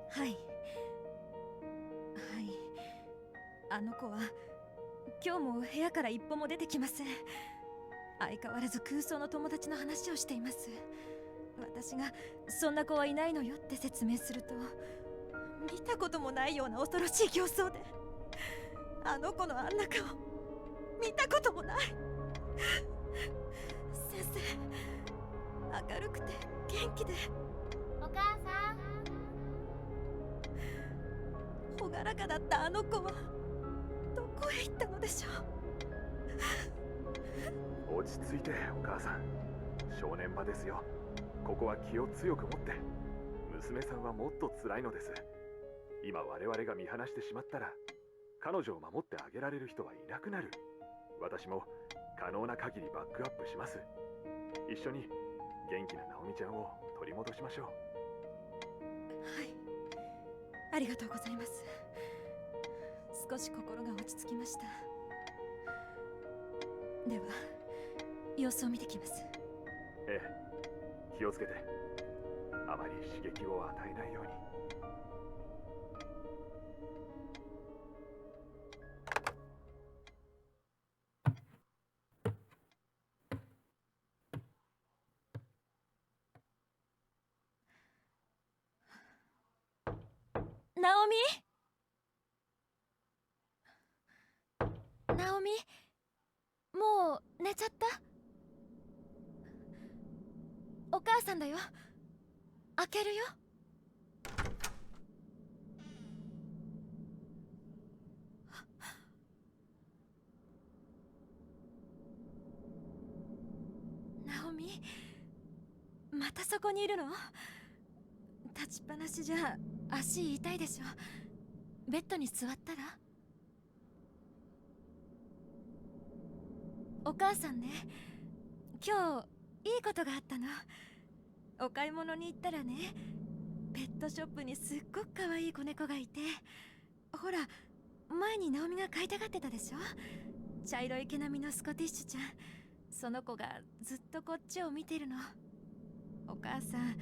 はいはい。あの子は今日も部屋から一歩も出てきません。相変わらず空想の友達の話をしています。私がそんな子はいないのよって説明すると、見たこともないような恐ろしい形相で、あの子のあんな顔見たこともない。先生、明るくて元気で。お母さん、朗らかだったあの子はどこへ行ったのでしょう。落ち着いてお母さん、正念場ですよ。ここは気を強く持って。娘さんはもっと辛いのです。今我々が見放してしまったら、彼女を守ってあげられる人はいなくなる。私も可能な限りバックアップします。一緒に元気なナオミちゃんを取り戻しましょう。はい、ありがとうございます。少し心が落ち着きました。では様子を見てきます。ええ、気をつけて。あまり刺激を与えないように。ナオミ、ナオミ、もう寝ちゃった？お母さんだよ。開けるよ。ナオミ、またそこにいるの？立ちっぱなしじゃ足痛いでしょ。ベッドに座ったら？お母さんね、今日いいことがあったの。お買い物に行ったらね、ペットショップにすっごく可愛い子猫がいて、ほら前にナオミが飼いたがってたでしょ。茶色い毛並みのスコティッシュちゃん。その子がずっとこっちを見てるの。お母さん、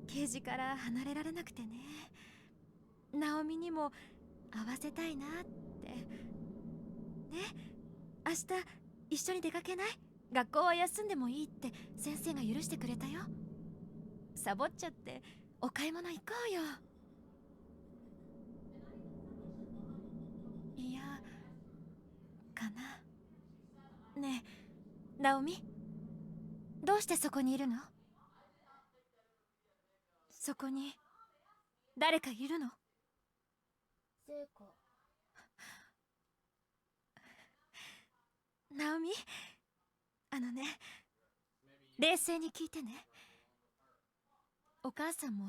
ケージから離れられなくてね、ナオミにも会わせたいなってね。明日一緒に出かけない？学校は休んでもいいって先生が許してくれたよ。サボっちゃってお買い物行こうよ。いや、かな。ねえ、ナオミ、どうしてそこにいるの？そこに誰かいるの？聖子。ナオミ、ね、冷静に聞いてね。お母さんも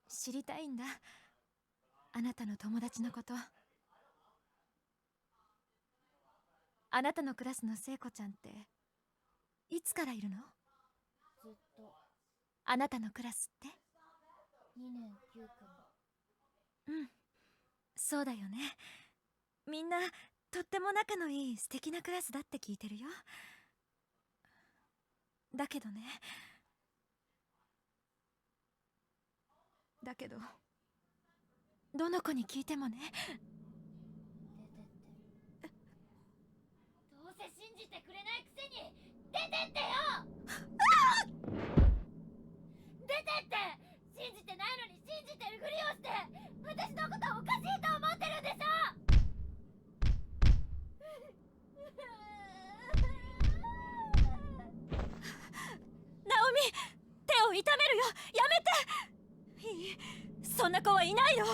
知りたいんだ、あなたの友達のこと。あなたのクラスの聖子ちゃんっていつからいるの？ずっと。あなたのクラスって？2年9組。うん、そうだよね。みんなとっても仲のいい素敵なクラスだって聞いてるよ。だけどね、どの子に聞いてもね。出てって。どうせ信じてくれないくせに出てってよ。出てって。信じてないのに信じてるふりをして私のことおかしいと思ってるんでしょ。ナオミ、手を痛めるよ。やめて。いい、そんな子はいないよ。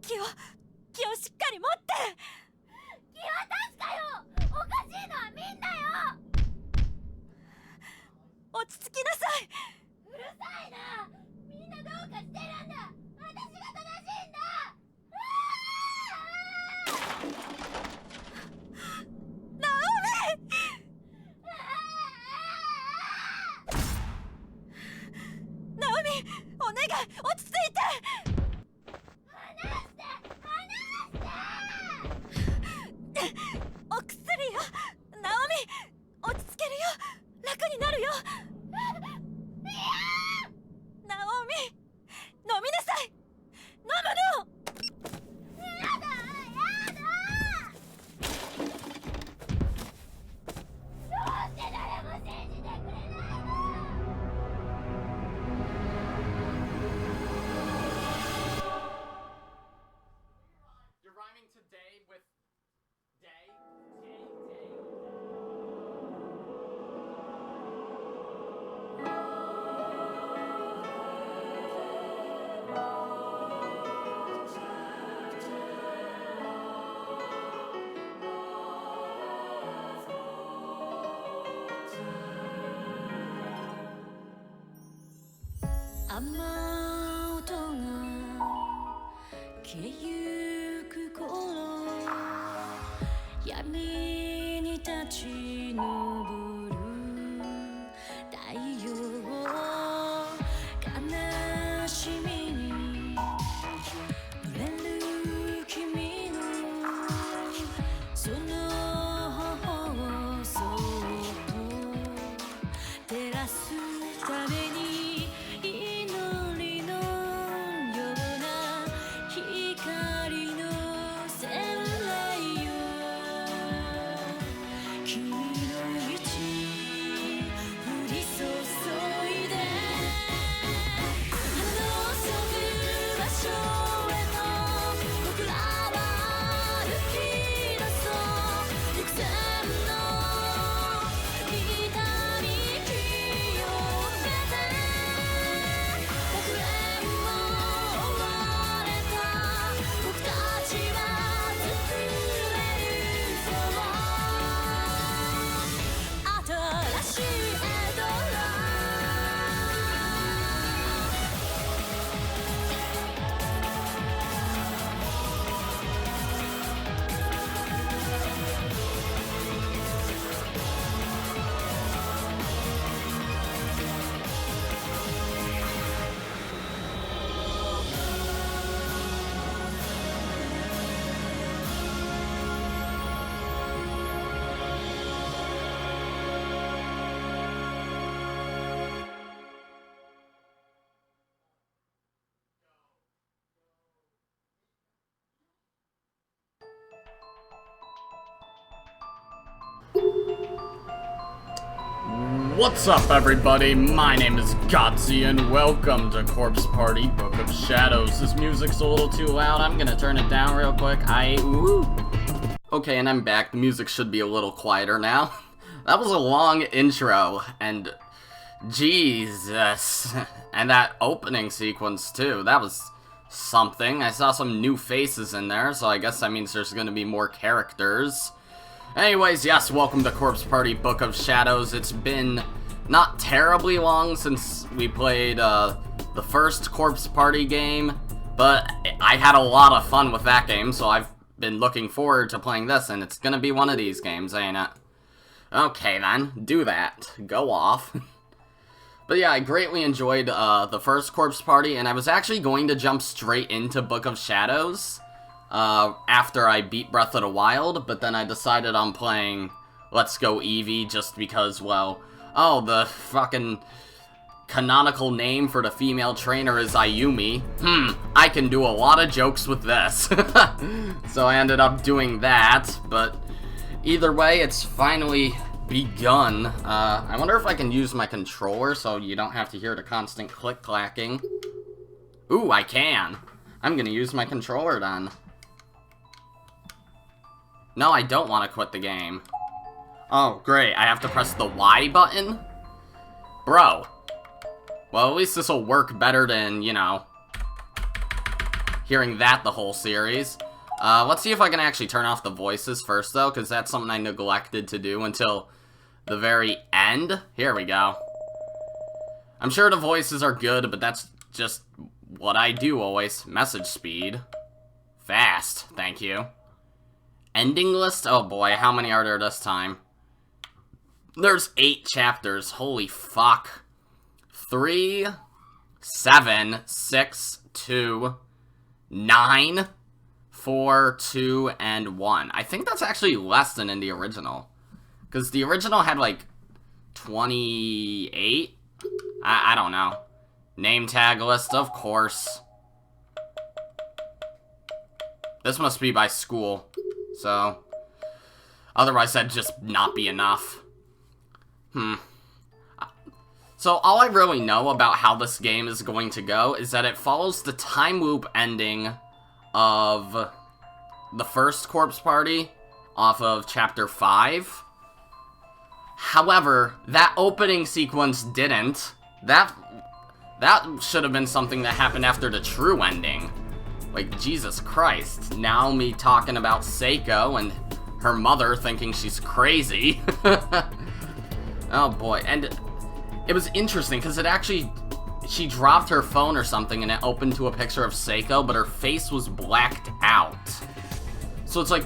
気をしっかり持って。気は確かよ。おかしいのはみんなよ。落ち着きなさい。うるさいな。みんなどうかしてるんだ。私が正しいんだ。ナオミ、ナオミ、お願い、落ち着いて。離してお薬よ。ナオミ、落ち着楽になるよ。ナオミ、飲みなさい。飲むの。やだやだ。どうして誰も信じてくれないの。You're rhyming today with day?雨音が消えゆく頃、闇に立ち上る太陽、悲しみに濡れる君のその頬をそっと照らすために祈りのような光の洗礼よ、君の道降り注いで、花の咲く場所へと僕らは歩き出そう。幾千の痛み清めて、楽園も終われた、僕たちは作れるそう新しいエドラ。What's up, everybody? My name is Godzi, and welcome to Corpse Party Book of Shadows. This music's a little too loud. I'm gonna turn it down real quick. Okay, and I'm back. The music should be a little quieter now. That was a long intro, and Jesus. And that opening sequence, too. That was something. I saw some new faces in there, so I guess that means there's gonna be more characters. Anyways, yes, welcome to Corpse Party Book of Shadows. It's been not terribly long since we played the first Corpse Party game, but I had a lot of fun with that game, so I've been looking forward to playing this, and it's gonna be one of these games, ain't it? Okay then, do that. Go off. But yeah, I greatly enjoyed the first Corpse Party, and I was actually going to jump straight into Book of Shadows after I beat Breath of the Wild, but then I decided on playing Let's Go Eevee just because, well, oh, the fucking canonical name for the female trainer is Ayumi. I can do a lot of jokes with this. So I ended up doing that, but either way, it's finally begun. I wonder if I can use my controller so you don't have to hear the constant click-clacking. Ooh, I can. I'm gonna use my controller then. No, I don't want to quit the game. Oh, great. I have to press the Y button? Bro. Well, at least this will work better than, you know, hearing that the whole series. Let's see if I can actually turn off the voices first, though, because that's something I neglected to do until the very end. Here we go. I'm sure the voices are good, but that's just what I do always. Message speed. Fast, thank you. Ending list? Oh boy, how many are there this time? There's 8 chapters, holy fuck. 3, 7, 6, 2, 9, 4, 2, and 1. I think that's actually less than in the original. Because the original had like 28? I don't know. Name tag list, of course. This must be by school, so... Otherwise, that'd just not be enough. So, all I really know about how this game is going to go is that it follows the time loop ending of the first Corpse Party off of Chapter 5. However, that opening sequence didn't. That should have been something that happened after the true ending. Like, Jesus Christ. Naomi talking about Seiko and her mother thinking she's crazy. Oh boy, and it was interesting because it actually, she dropped her phone or something and it opened to a picture of Seiko, but her face was blacked out. So it's like,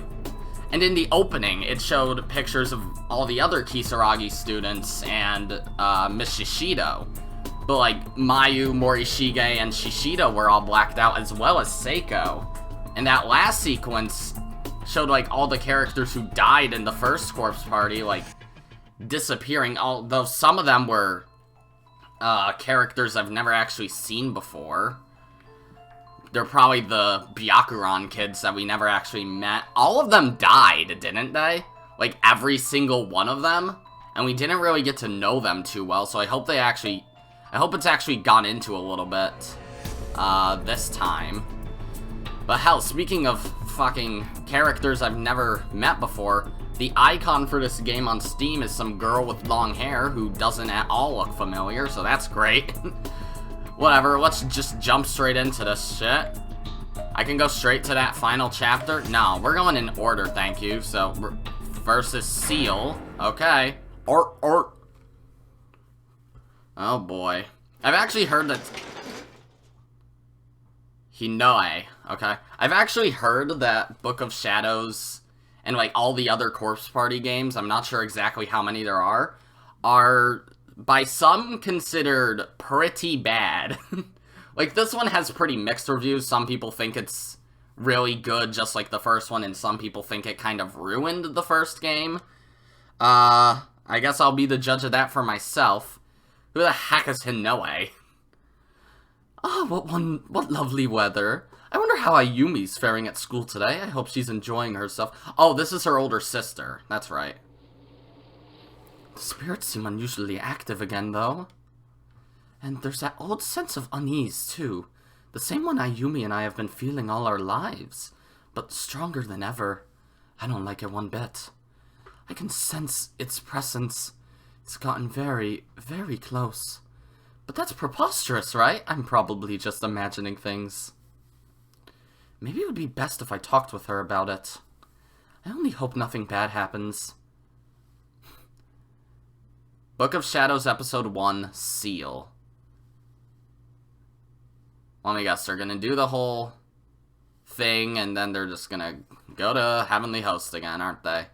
and in the opening, it showed pictures of all the other Kisaragi students and Miss Shishido. But like, Mayu, Morishige, and Shishido were all blacked out, as well as Seiko. And that last sequence showed like all the characters who died in the first Corpse Party, like, disappearing, although some of them were characters I've never actually seen before. They're probably the Byakuran kids that we never actually met. All of them died, didn't they? Like, every single one of them? And we didn't really get to know them too well, so I hope it's actually gone into a little bit this time. But hell, speaking of fucking characters I've never met before, the icon for this game on Steam is some girl with long hair who doesn't at all look familiar, so that's great. Whatever, let's just jump straight into this shit. I can go straight to that final chapter? No, we're going in order, thank you. So, first is Seal. Okay. Oh boy. I've actually heard that... Hinoe. Okay. I've actually heard that Book of Shadows and like all the other Corpse Party games, I'm not sure exactly how many there are by some considered pretty bad. Like, this one has pretty mixed reviews. Some people think it's really good, just like the first one, and some people think it kind of ruined the first game. I guess I'll be the judge of that for myself. Who the heck is Hinoe? Oh, what lovely weather. I wonder how Ayumi's faring at school today. I hope she's enjoying herself. Oh, this is her older sister. That's right. The spirits seem unusually active again, though. And there's that old sense of unease, too. The same one Ayumi and I have been feeling all our lives, but stronger than ever. I don't like it one bit. I can sense its presence. It's gotten very, very close. But that's preposterous, right? I'm probably just imagining things. Maybe it would be best if I talked with her about it. I only hope nothing bad happens. Book of Shadows Episode 1, Seal. Let me guess, they're gonna do the whole thing, and then they're just gonna go to Heavenly Host again, aren't they?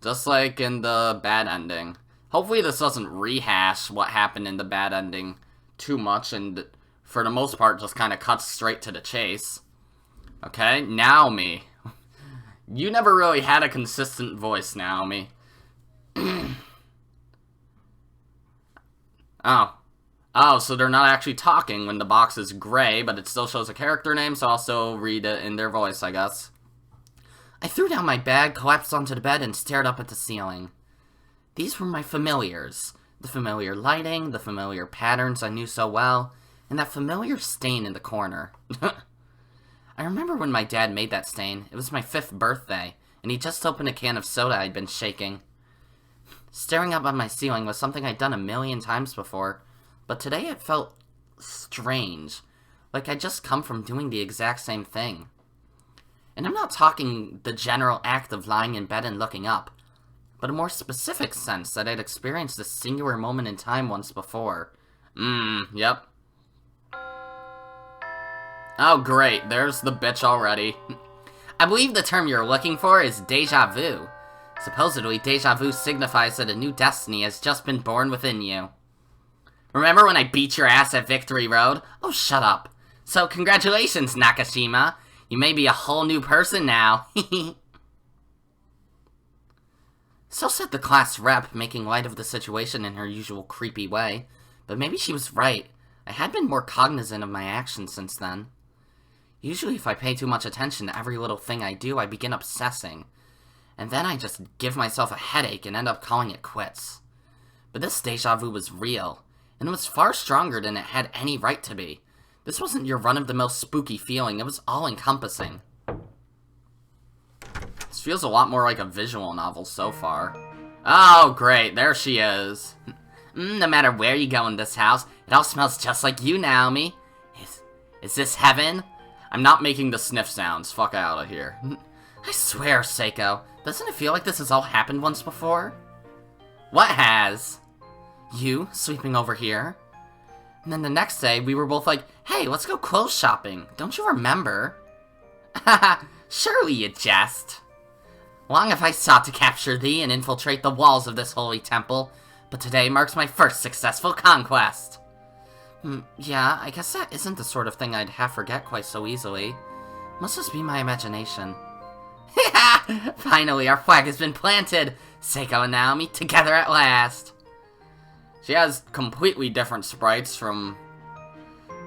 Just like in the bad ending. Hopefully this doesn't rehash what happened in the bad ending too much, and for the most part just kind of cuts straight to the chase. Okay, Naomi. You never really had a consistent voice, Naomi. Oh, so they're not actually talking when the box is gray, but it still shows a character name, so I'll still read it in their voice, I guess. I threw down my bag, collapsed onto the bed, and stared up at the ceiling. These were my familiars. The familiar lighting, the familiar patterns I knew so well, and that familiar stain in the corner. I remember when my dad made that stain. It was my 5th birthday, and he just opened a can of soda I'd been shaking. Staring up at my ceiling was something I'd done a million times before, but today it felt strange, like I'd just come from doing the exact same thing. And I'm not talking the general act of lying in bed and looking up, but a more specific sense that I'd experienced a singular moment in time once before. Yep. Oh great, there's the bitch already. I believe the term you're looking for is deja vu. Supposedly, deja vu signifies that a new destiny has just been born within you. Remember when I beat your ass at Victory Road? Oh, shut up. So, congratulations, Nakashima. You may be a whole new person now. So said the class rep, making light of the situation in her usual creepy way. But maybe she was right. I had been more cognizant of my actions since then. Usually if I pay too much attention to every little thing I do, I begin obsessing. And then I just give myself a headache and end up calling it quits. But this deja vu was real, and it was far stronger than it had any right to be. This wasn't your run-of-the-mill spooky feeling, it was all-encompassing. This feels a lot more like a visual novel so far. Oh, great, there she is. No matter where you go in this house, it all smells just like you, Naomi. Is this heaven? I'm not making the sniff sounds, fuck out of here. I swear, Seiko, doesn't it feel like this has all happened once before? What has? You, sweeping over here? And then the next day, we were both like, hey, let's go clothes shopping. Don't you remember? Haha, surely you jest. Long have I sought to capture thee and infiltrate the walls of this holy temple, but today marks my first successful conquest. Yeah, I guess that isn't the sort of thing I'd half forget quite so easily. Must just be my imagination. Finally, our flag has been planted! Seiko and Naomi, together at last! She has completely different sprites from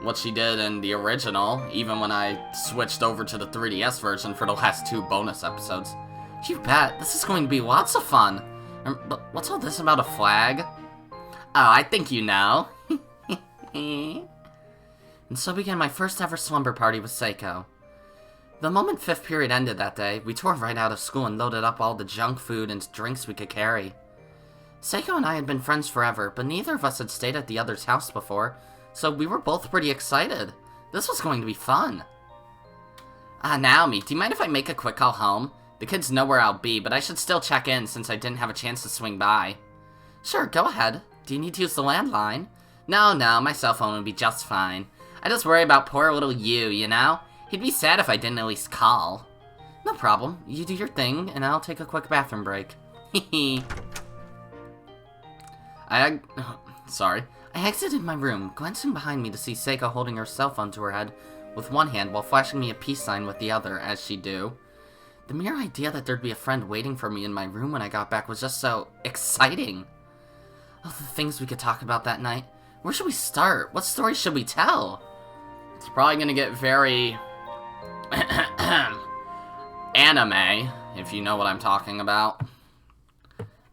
what she did in the original, even when I switched over to the 3DS version for the last 2 bonus episodes. You bet, this is going to be lots of fun! But what's all this about a flag? Oh, I think you know. And so began my first ever slumber party with Seiko. The moment 5th period ended that day, we tore right out of school and loaded up all the junk food and drinks we could carry. Seiko and I had been friends forever, but neither of us had stayed at the other's house before, so we were both pretty excited. This was going to be fun. Naomi, do you mind if I make a quick call home? The kids know where I'll be, but I should still check in since I didn't have a chance to swing by. Sure, go ahead. Do you need to use the landline? No, my cell phone would be just fine. I just worry about poor little you know? He'd be sad if I didn't at least call. No problem. You do your thing, and I'll take a quick bathroom break. Hehe. Sorry. I exited my room, glancing behind me to see Seiko holding her cell phone to her head with one hand while flashing me a peace sign with the other, as she do. The mere idea that there'd be a friend waiting for me in my room when I got back was just so exciting. Oh, the things we could talk about that night. Where should we start? What story should we tell? It's probably gonna get very anime, if you know what I'm talking about.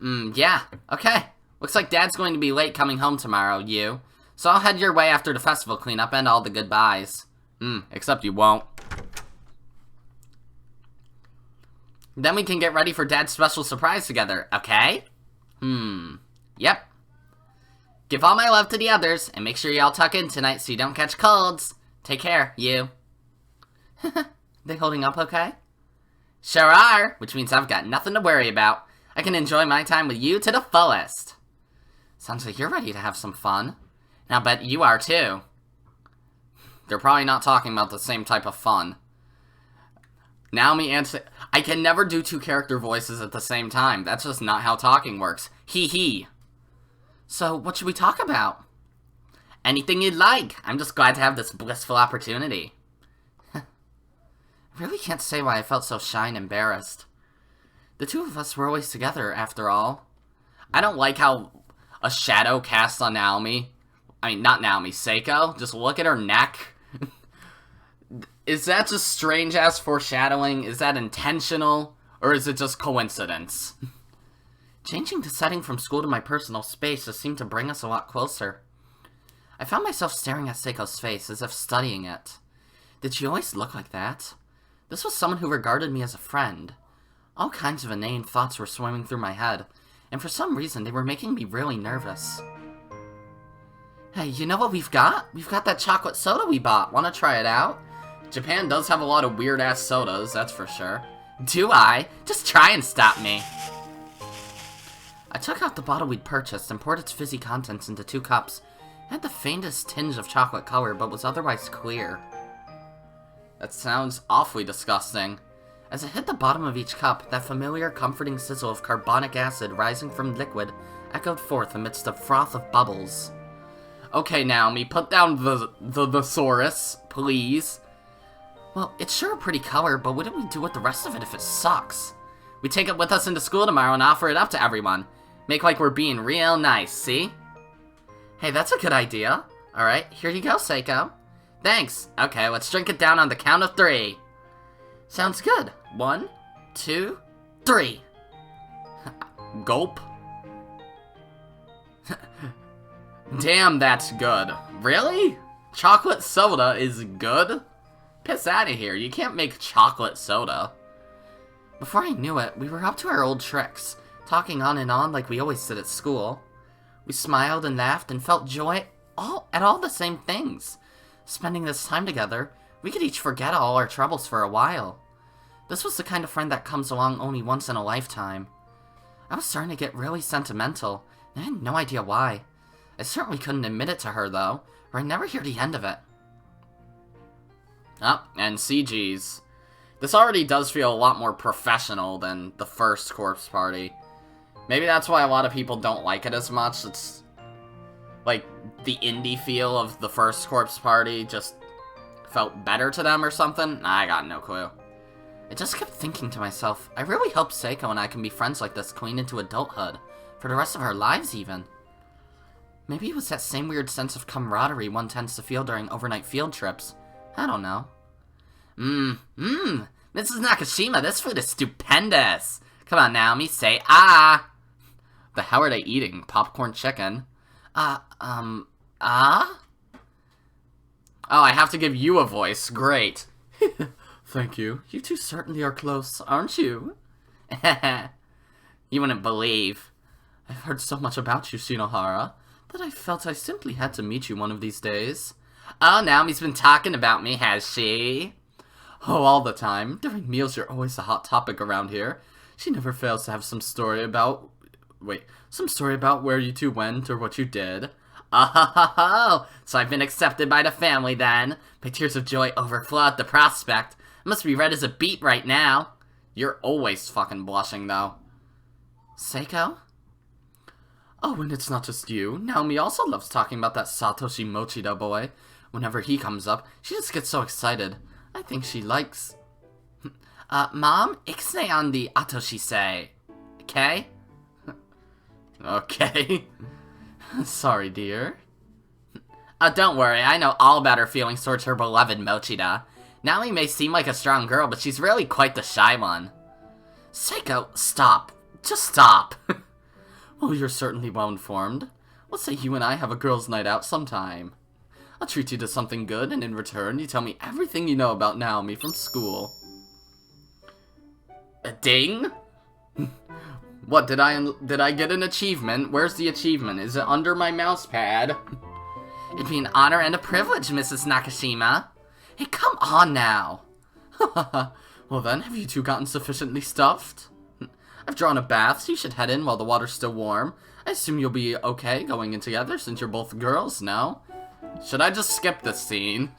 Yeah, okay. Looks like Dad's going to be late coming home tomorrow, you. So I'll head your way after the festival cleanup and all the goodbyes. Except you won't. Then we can get ready for Dad's special surprise together, okay? Yep. Give all my love to the others, and make sure y'all tuck in tonight so you don't catch colds. Take care, you. They holding up okay? Sure are, which means I've got nothing to worry about. I can enjoy my time with you to the fullest. Sounds like you're ready to have some fun. And I'll bet you are too. They're probably not talking about the same type of fun. Naomi and I can never do 2 character voices at the same time. That's just not how talking works. Hee. So, what should we talk about? Anything you'd like. I'm just glad to have this blissful opportunity. I really can't say why I felt so shy and embarrassed. The 2 of us were always together, after all. I don't like how a shadow cast on Naomi. I mean, not Naomi, Seiko. Just look at her neck. Is that just strange-ass foreshadowing? Is that intentional? Or is it just coincidence? Changing the setting from school to my personal space just seemed to bring us a lot closer. I found myself staring at Seiko's face, as if studying it. Did she always look like that? This was someone who regarded me as a friend. All kinds of inane thoughts were swimming through my head, and for some reason they were making me really nervous. Hey, you know what we've got? We've got that chocolate soda we bought. Wanna try it out? Japan does have a lot of weird-ass sodas, that's for sure. Do I? Just try and stop me. I took out the bottle we'd purchased and poured its fizzy contents into 2 cups. It had the faintest tinge of chocolate color, but was otherwise clear. That sounds awfully disgusting. As it hit the bottom of each cup, that familiar, comforting sizzle of carbonic acid rising from liquid echoed forth amidst a froth of bubbles. Okay, Naomi, put down the thesaurus, please. Well, it's sure a pretty color, but what do we do with the rest of it if it sucks? We take it with us into school tomorrow and offer it up to everyone. Make like we're being real nice, see? Hey, that's a good idea. Alright, here you go, Seiko. Thanks. Okay, let's drink it down on the count of 3. Sounds good. 1, 2, 3. Gulp. Damn, that's good. Really? Chocolate soda is good? Piss out of here. You can't make chocolate soda. Before I knew it, we were up to our old tricks, talking on and on like we always did at school. We smiled and laughed and felt joy at all the same things. Spending this time together, we could each forget all our troubles for a while. This was the kind of friend that comes along only once in a lifetime. I was starting to get really sentimental, and I had no idea why. I certainly couldn't admit it to her, though, or I'd never hear the end of it. Oh, and CG's. This already does feel a lot more professional than the first corpse party. Maybe that's why a lot of people don't like it as much. It's like the indie feel of the first corpse party just felt better to them or something. I got no clue. I just kept thinking to myself, I really hope Seiko and I can be friends like this going into adulthood, for the rest of our lives even. Maybe it was that same weird sense of camaraderie one tends to feel during overnight field trips. I don't know. Mrs. Nakashima, this food is stupendous. Come on, Naomi, say ah. The hell are they eating? Popcorn chicken? Ah? Oh, I have to give you a voice. Great. Thank you. You two certainly are close, aren't you? You wouldn't believe. I've heard so much about you, Shinohara, that I felt I simply had to meet you one of these days. Oh, Naomi's been talking about me, has she? Oh, all the time. During meals, you're always a hot topic around here. She never fails to have some story about where you two went or what you did. Oh, so I've been accepted by the family then. My tears of joy overflow at the prospect. I must be red as a beet right now. You're always fucking blushing, though. Seiko? Oh, and it's not just you. Naomi also loves talking about that Satoshi Mochida boy. Whenever he comes up, she just gets so excited. I think she likes... Mom, ixnay on the Atoshi-sei. Okay? Okay. Sorry, dear. Don't worry, I know all about her feelings towards her beloved Mochida. Naomi may seem like a strong girl, but she's really quite the shy one. Seiko, stop. Just stop. Well, you're certainly well informed. Let's say you and I have a girls' night out sometime. I'll treat you to something good, and in return, you tell me everything you know about Naomi from school. A ding? What, did I get an achievement? Where's the achievement? Is it under my mouse pad? It'd be an honor and a privilege, Mrs. Nakashima. Hey, come on now. Well then, have you two gotten sufficiently stuffed? I've drawn a bath, so you should head in while the water's still warm. I assume you'll be okay going in together since you're both girls, no? Should I just skip this scene?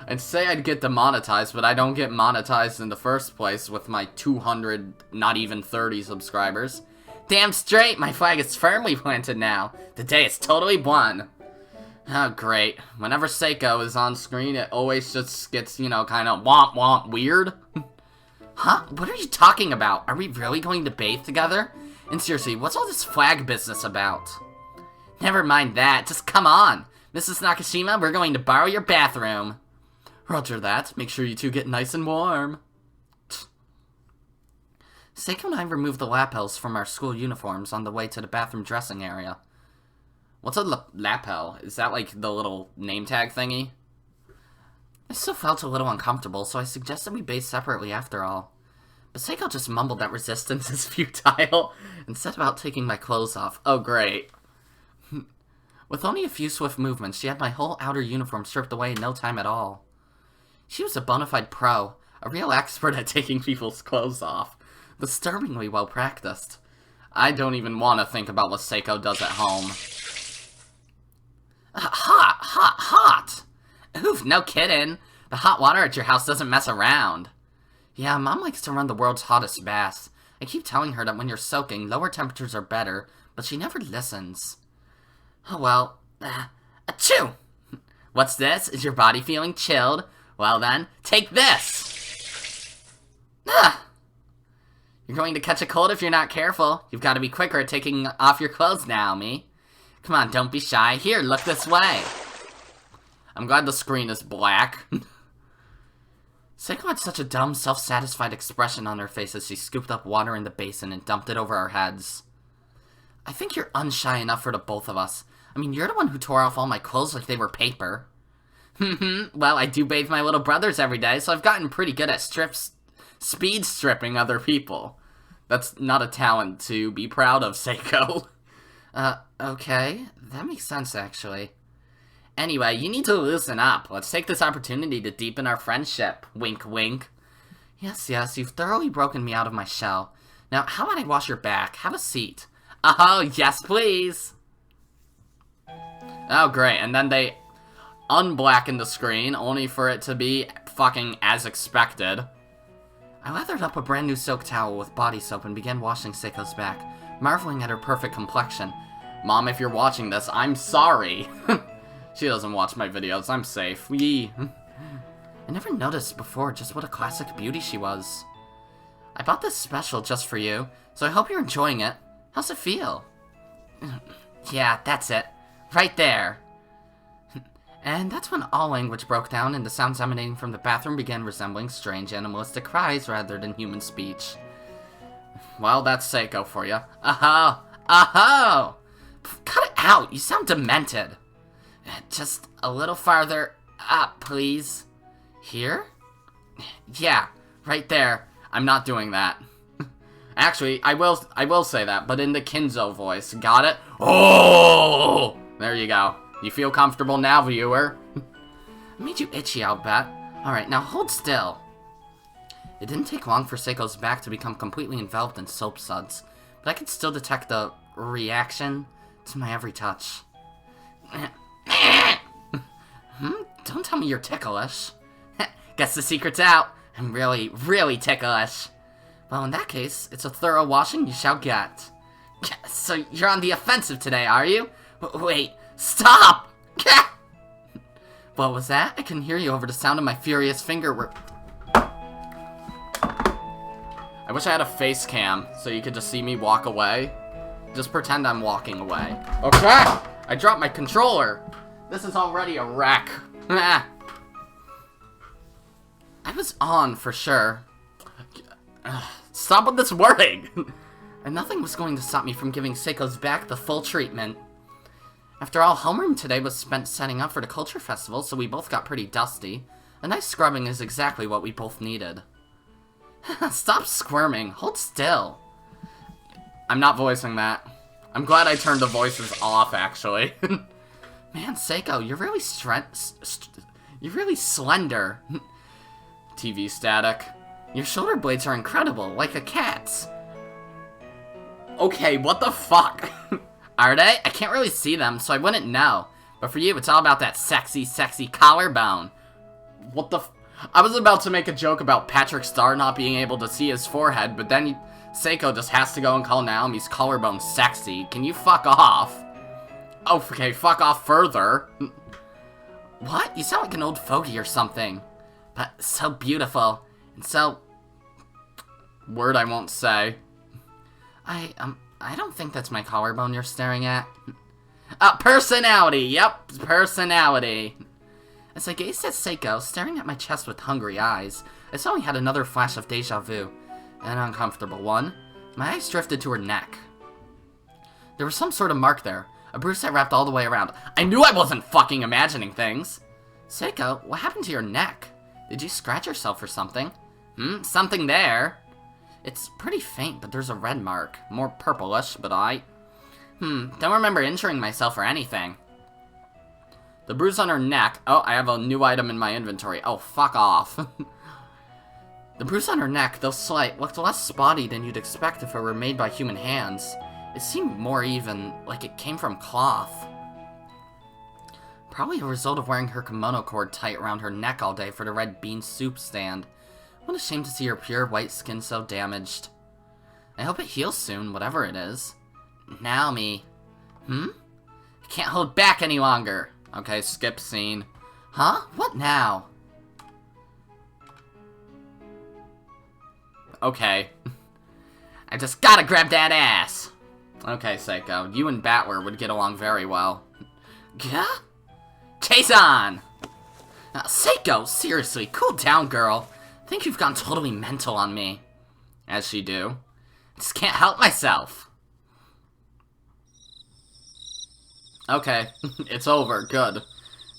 I'd say I'd get demonetized, but I don't get monetized in the first place with my 200, not even 30 subscribers. Damn straight, my flag is firmly planted now. The day is totally won. Oh, great. Whenever Seiko is on screen, it always just gets, you know, kind of womp womp weird. Huh? What are you talking about? Are we really going to bathe together? And seriously, what's all this flag business about? Never mind that, just come on. Mrs. Nakashima, we're going to borrow your bathroom. Roger that. Make sure you two get nice and warm. Seiko and I removed the lapels from our school uniforms on the way to the bathroom dressing area. What's a lapel? Is that like the little name tag thingy? I still felt a little uncomfortable, so I suggested we bathe separately after all. But Seiko just mumbled that resistance is futile and set about taking my clothes off. Oh, great. With only a few swift movements, she had my whole outer uniform stripped away in no time at all. She was a bona fide pro, a real expert at taking people's clothes off. Disturbingly well practiced. I don't even want to think about what Seiko does at home. Hot! Oof, no kidding. The hot water at your house doesn't mess around. Yeah, Mom likes to run the world's hottest baths. I keep telling her that when you're soaking, lower temperatures are better, but she never listens. Oh well, achoo! What's this? Is your body feeling chilled? Well then, take this! You're going to catch a cold if you're not careful. You've got to be quicker at taking off your clothes, Naomi. Come on, don't be shy. Here, look this way. I'm glad the screen is black. Seiko had such a dumb, self-satisfied expression on her face as she scooped up water in the basin and dumped it over our heads. I think you're unshy enough for the both of us. I mean, you're the one who tore off all my clothes like they were paper. Well, I do bathe my little brothers every day, so I've gotten pretty good at speed stripping other people. That's not a talent to be proud of, Seiko. Okay. That makes sense, actually. Anyway, you need to loosen up. Let's take this opportunity to deepen our friendship. Wink, wink. Yes, you've thoroughly broken me out of my shell. Now, how about I wash your back? Have a seat. Oh, yes, please. Oh, great. And then they unblacken the screen, only for it to be fucking as expected. I lathered up a brand new soak towel with body soap and began washing Seiko's back, marveling at her perfect complexion. Mom, if you're watching this, I'm sorry. She doesn't watch my videos, I'm safe. Yee. I never noticed before just what a classic beauty she was. I bought this special just for you, so I hope you're enjoying it. How's it feel? Yeah, that's it. Right there. And that's when all language broke down and the sounds emanating from the bathroom began resembling strange animalistic cries rather than human speech. Well, that's Seiko for you. Aho! Aho! Cut it out! You sound demented. Just a little farther up, please. Here? Yeah, right there. I'm not doing that. Actually, I will say that, but in the Kinzo voice. Got it? Oh! There you go. You feel comfortable now, viewer? I made you itchy, I'll bet. Alright, now hold still. It didn't take long for Seiko's back to become completely enveloped in soap suds, but I could still detect the reaction to my every touch. Don't tell me you're ticklish. Guess the secret's out. I'm really, really ticklish. Well, in that case, it's a thorough washing you shall get. So you're on the offensive today, are you? Wait, stop! What was that? I couldn't hear you over the sound of my furious finger work. I wish I had a face cam so you could just see me walk away. Just pretend I'm walking away. Okay! I dropped my controller. This is already a wreck. I was on for sure. Stop with this wording! And nothing was going to stop me from giving Seiko's back the full treatment. After all, homeroom today was spent setting up for the culture festival, so we both got pretty dusty. A nice scrubbing is exactly what we both needed. Stop squirming. Hold still. I'm not voicing that. I'm glad I turned the voices off, actually. Man, Seiko, you're really slender. TV static. Your shoulder blades are incredible, like a cat's. Okay, what the fuck? Are they? I can't really see them, so I wouldn't know. But for you, it's all about that sexy, sexy collarbone. What the I was about to make a joke about Patrick Star not being able to see his forehead, but then Seiko just has to go and call Naomi's collarbone sexy. Can you fuck off? Oh, okay, fuck off further. What? You sound like an old fogey or something. But so beautiful. And so... Word I won't say. I don't think that's my collarbone you're staring at. Personality! Yep, personality. As I gazed at Seiko, staring at my chest with hungry eyes, I suddenly had another flash of deja vu. An uncomfortable one. My eyes drifted to her neck. There was some sort of mark there. A bruise that wrapped all the way around. I knew I wasn't fucking imagining things! Seiko, what happened to your neck? Did you scratch yourself or something? Something there. It's pretty faint, but there's a red mark. More purplish, but don't remember injuring myself or anything. The bruise on her neck. Oh, I have a new item in my inventory. Oh, fuck off. The bruise on her neck, though slight, looked less spotty than you'd expect if it were made by human hands. It seemed more even, like it came from cloth. Probably a result of wearing her kimono cord tight around her neck all day for the red bean soup stand. What a shame to see her pure white skin so damaged. I hope it heals soon, whatever it is. Naomi. I can't hold back any longer. Okay, skip scene. Huh? What now? I just gotta grab that ass. Okay, Seiko, you and Batware would get along very well. Yeah? Chase on! Seiko, seriously, cool down, girl. I think you've gone totally mental on me. As she do. I just can't help myself. Okay, it's over, good.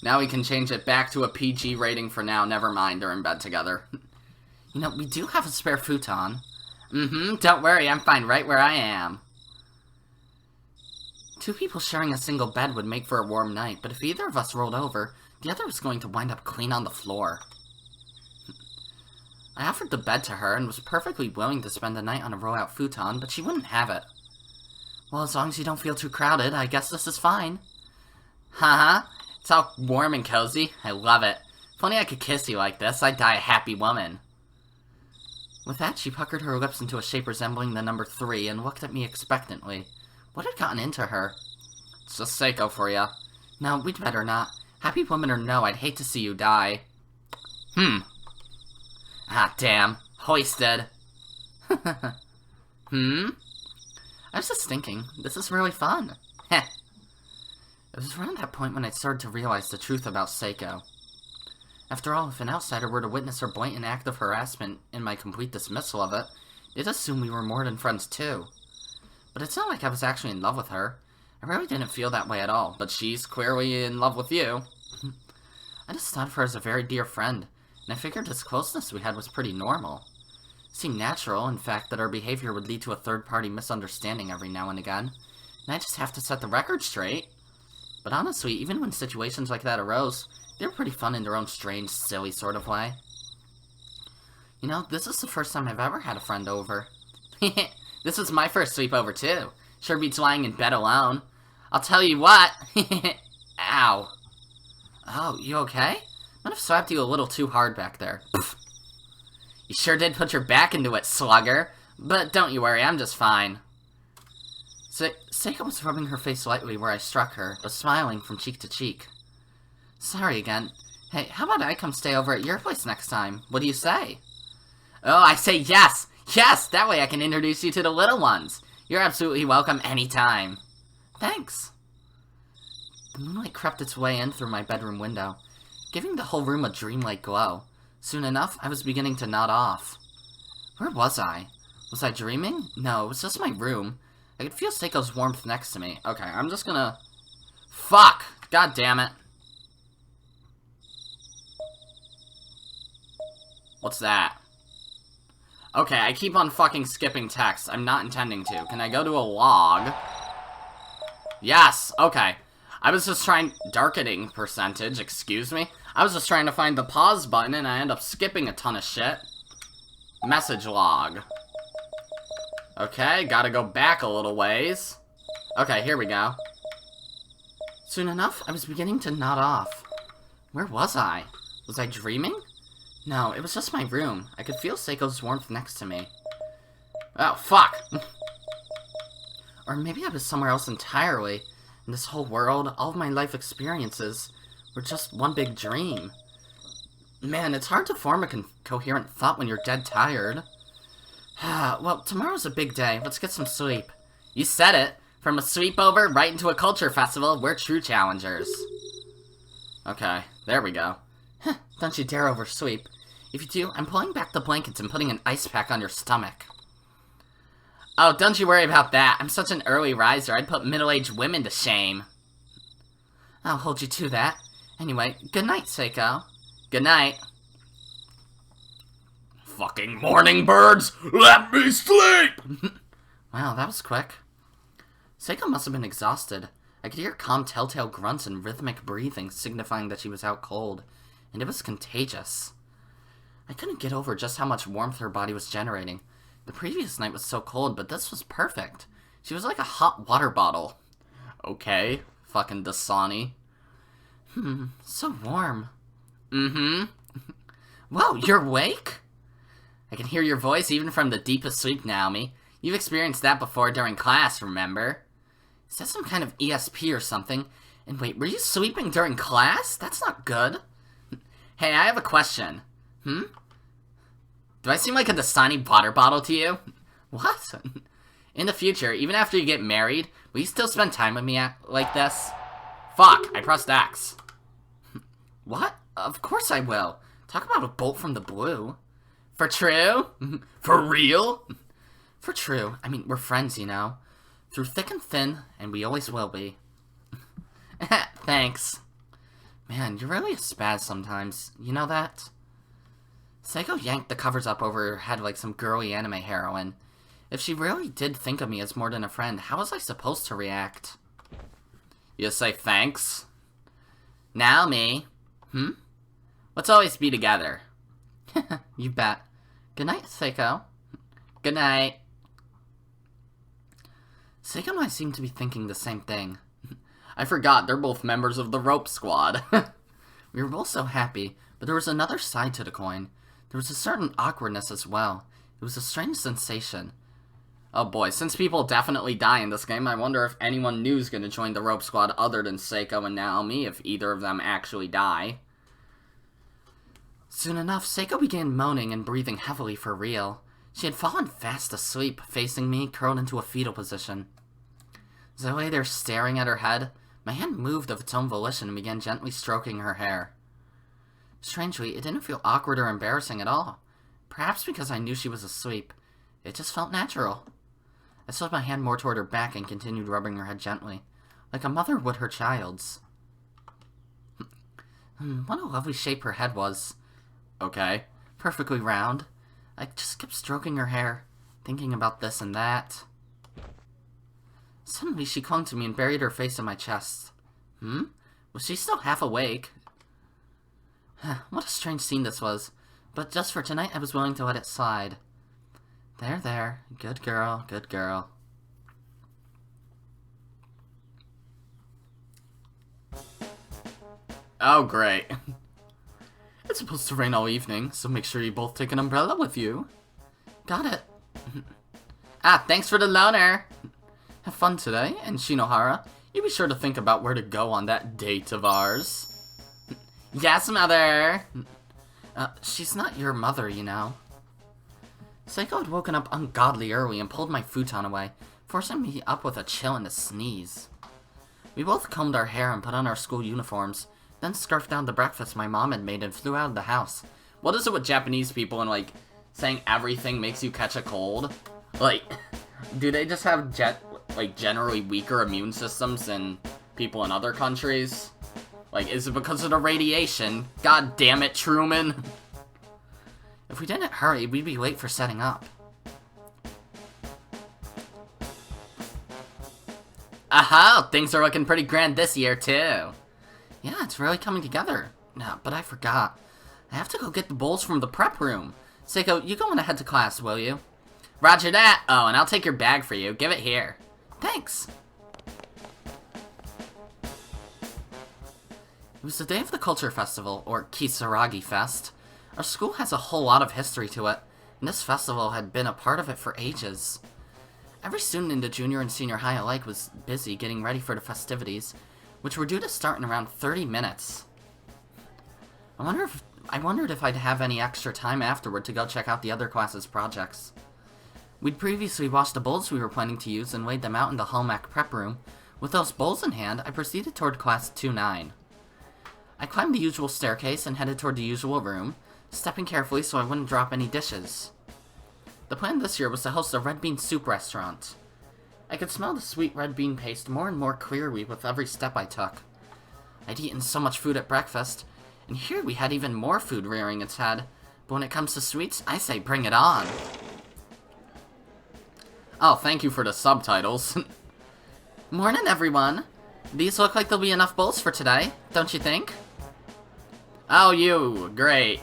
Now we can change it back to a PG rating for now, never mind, they're in bed together. You know, we do have a spare futon. Don't worry, I'm fine right where I am. Two people sharing a single bed would make for a warm night, but if either of us rolled over, the other was going to wind up clean on the floor. I offered the bed to her and was perfectly willing to spend the night on a roll-out futon, but she wouldn't have it. Well, as long as you don't feel too crowded, I guess this is fine. Haha, it's all warm and cozy. I love it. If only I could kiss you like this, I'd die a happy woman. With that, she puckered her lips into a shape resembling the number 3 and looked at me expectantly. What had gotten into her? It's just Seiko for ya. No, we'd better not. Happy woman or no, I'd hate to see you die. Ah, damn. Hoisted. I was just thinking, this is really fun. Heh. It was around that point when I started to realize the truth about Seiko. After all, if an outsider were to witness her blatant act of harassment and my complete dismissal of it, they'd assume we were more than friends too. But it's not like I was actually in love with her. I really didn't feel that way at all, but she's clearly in love with you. I just thought of her as a very dear friend, and I figured this closeness we had was pretty normal. It seemed natural, in fact, that our behavior would lead to a third-party misunderstanding every now and again, and I just have to set the record straight. But honestly, even when situations like that arose, they were pretty fun in their own strange, silly sort of way. You know, this is the first time I've ever had a friend over. This was my first sleepover, too. Sure beats lying in bed alone. I'll tell you what. Ow. Oh, you okay? Might have slapped you a little too hard back there. You sure did put your back into it, slugger. But don't you worry, I'm just fine. Seiko was rubbing her face lightly where I struck her, but smiling from cheek to cheek. Sorry again. Hey, how about I come stay over at your place next time? What do you say? Oh, I say yes! Yes! That way I can introduce you to the little ones. You're absolutely welcome anytime. Thanks. The moonlight crept its way in through my bedroom window, giving the whole room a dreamlike glow. Soon enough, I was beginning to nod off. Where was I? Was I dreaming? No, it was just my room. I could feel Seiko's warmth next to me. Okay, I'm just gonna... Fuck! God damn it. What's that? Okay, I keep on fucking skipping text. I'm not intending to. Can I go to a log? Yes! Okay. I was just trying... Darkening percentage, excuse me? I was just trying to find the pause button and I end up skipping a ton of shit. Message log. Okay, gotta go back a little ways. Okay, here we go. Soon enough, I was beginning to nod off. Where was I? Was I dreaming? No, it was just my room. I could feel Seiko's warmth next to me. Oh, fuck! Or maybe I was somewhere else entirely. And this whole world, all of my life experiences, were just one big dream. Man, it's hard to form a coherent thought when you're dead tired. Well, tomorrow's a big day. Let's get some sleep. You said it. From a sleepover right into a culture festival, we're true challengers. Okay, there we go. Don't you dare oversleep. If you do, I'm pulling back the blankets and putting an ice pack on your stomach. Oh, don't you worry about that. I'm such an early riser, I'd put middle-aged women to shame. I'll hold you to that. Anyway, good night, Seiko. Good night. Fucking morning birds, let me sleep! Wow, that was quick. Seiko must have been exhausted. I could hear calm telltale grunts and rhythmic breathing signifying that she was out cold. And it was contagious. I couldn't get over just how much warmth her body was generating. The previous night was so cold, but this was perfect. She was like a hot water bottle. Okay, fucking Dasani. So warm. Whoa, you're awake? I can hear your voice even from the deepest sleep, Naomi. You've experienced that before during class, remember? Is that some kind of ESP or something? And wait, were you sleeping during class? That's not good. Hey, I have a question. Do I seem like a Dasani water bottle to you? What? In the future, even after you get married, will you still spend time with me like this? Fuck, I pressed X. What? Of course I will. Talk about a bolt from the blue. For true? For real? For true. I mean, we're friends, you know. Through thick and thin, and we always will be. Thanks. Man, you're really a spaz sometimes. You know that? Seiko yanked the covers up over her head like some girly anime heroine. If she really did think of me as more than a friend, how was I supposed to react? You say thanks? Naomi? Let's always be together. You bet. Good night, Seiko. Good night. Seiko and I seem to be thinking the same thing. I forgot, they're both members of the Rope Squad. We were both so happy, but there was another side to the coin. There was a certain awkwardness as well. It was a strange sensation. Oh boy, since people definitely die in this game, I wonder if anyone new is going to join the Rope Squad other than Seiko and Naomi, if either of them actually die. Soon enough, Seiko began moaning and breathing heavily for real. She had fallen fast asleep, facing me, curled into a fetal position. As I lay there staring at her head, my hand moved of its own volition and began gently stroking her hair. Strangely, it didn't feel awkward or embarrassing at all. Perhaps because I knew she was asleep. It just felt natural. I slid my hand more toward her back and continued rubbing her head gently, like a mother would her child's. What a lovely shape her head was. Okay. Perfectly round. I just kept stroking her hair, thinking about this and that. Suddenly she clung to me and buried her face in my chest. Was she still half awake? What a strange scene this was, but just for tonight I was willing to let it slide. There. Good girl, good girl. Oh, great. It's supposed to rain all evening, so make sure you both take an umbrella with you. Got it. Thanks for the loaner. Have fun today, and Shinohara, you be sure to think about where to go on that date of ours. Yes, mother! She's not your mother, you know. Seiko had woken up ungodly early and pulled my futon away, forcing me up with a chill and a sneeze. We both combed our hair and put on our school uniforms, then scarfed down the breakfast my mom had made and flew out of the house. What is it with Japanese people and, like, saying everything makes you catch a cold? Like, do they just have generally weaker immune systems than people in other countries? Like, is it because of the radiation? God damn it, Truman! If we didn't hurry, we'd be late for setting up. Aha! Things are looking pretty grand this year, too. Yeah, it's really coming together. No, but I forgot. I have to go get the bowls from the prep room. Seiko, you go on ahead to class, will you? Roger that! Oh, and I'll take your bag for you. Give it here. Thanks! It was the day of the Culture Festival, or Kisaragi Fest. Our school has a whole lot of history to it, and this festival had been a part of it for ages. Every student in the junior and senior high alike was busy getting ready for the festivities, which were due to start in around 30 minutes. I wondered if I'd have any extra time afterward to go check out the other classes' projects. We'd previously washed the bowls we were planning to use and laid them out in the Hallmark prep room. With those bowls in hand, I proceeded toward class 2-9. I climbed the usual staircase and headed toward the usual room, stepping carefully so I wouldn't drop any dishes. The plan this year was to host a red bean soup restaurant. I could smell the sweet red bean paste more and more clearly with every step I took. I'd eaten so much food at breakfast, and here we had even more food rearing its head, but when it comes to sweets, I say bring it on. Oh, thank you for the subtitles. Morning, everyone. These look like there'll be enough bowls for today, don't you think? Oh, you. Great.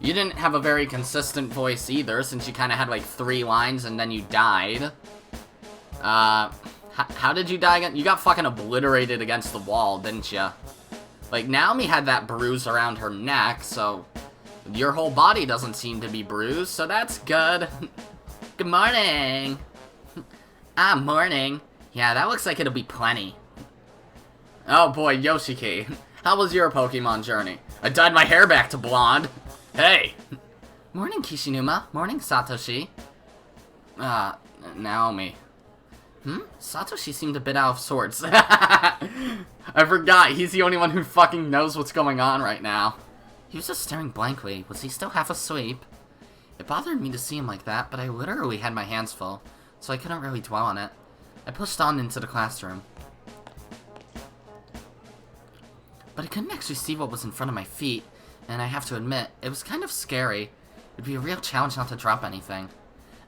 You didn't have a very consistent voice either, since you kind of had like 3 lines and then you died. How did you die again? You got fucking obliterated against the wall, didn't you? Like, Naomi had that bruise around her neck, so your whole body doesn't seem to be bruised, so that's good. Good morning. Morning. Yeah, that looks like it'll be plenty. Oh boy, Yoshiki. How was your Pokemon journey? I dyed my hair back to blonde. Hey! Morning, Kishinuma. Morning, Satoshi. Naomi. Satoshi seemed a bit out of sorts. I forgot, he's the only one who fucking knows what's going on right now. He was just staring blankly. Was he still half asleep? It bothered me to see him like that, but I literally had my hands full, so I couldn't really dwell on it. I pushed on into the classroom. But I couldn't actually see what was in front of my feet, and I have to admit, it was kind of scary. It'd be a real challenge not to drop anything.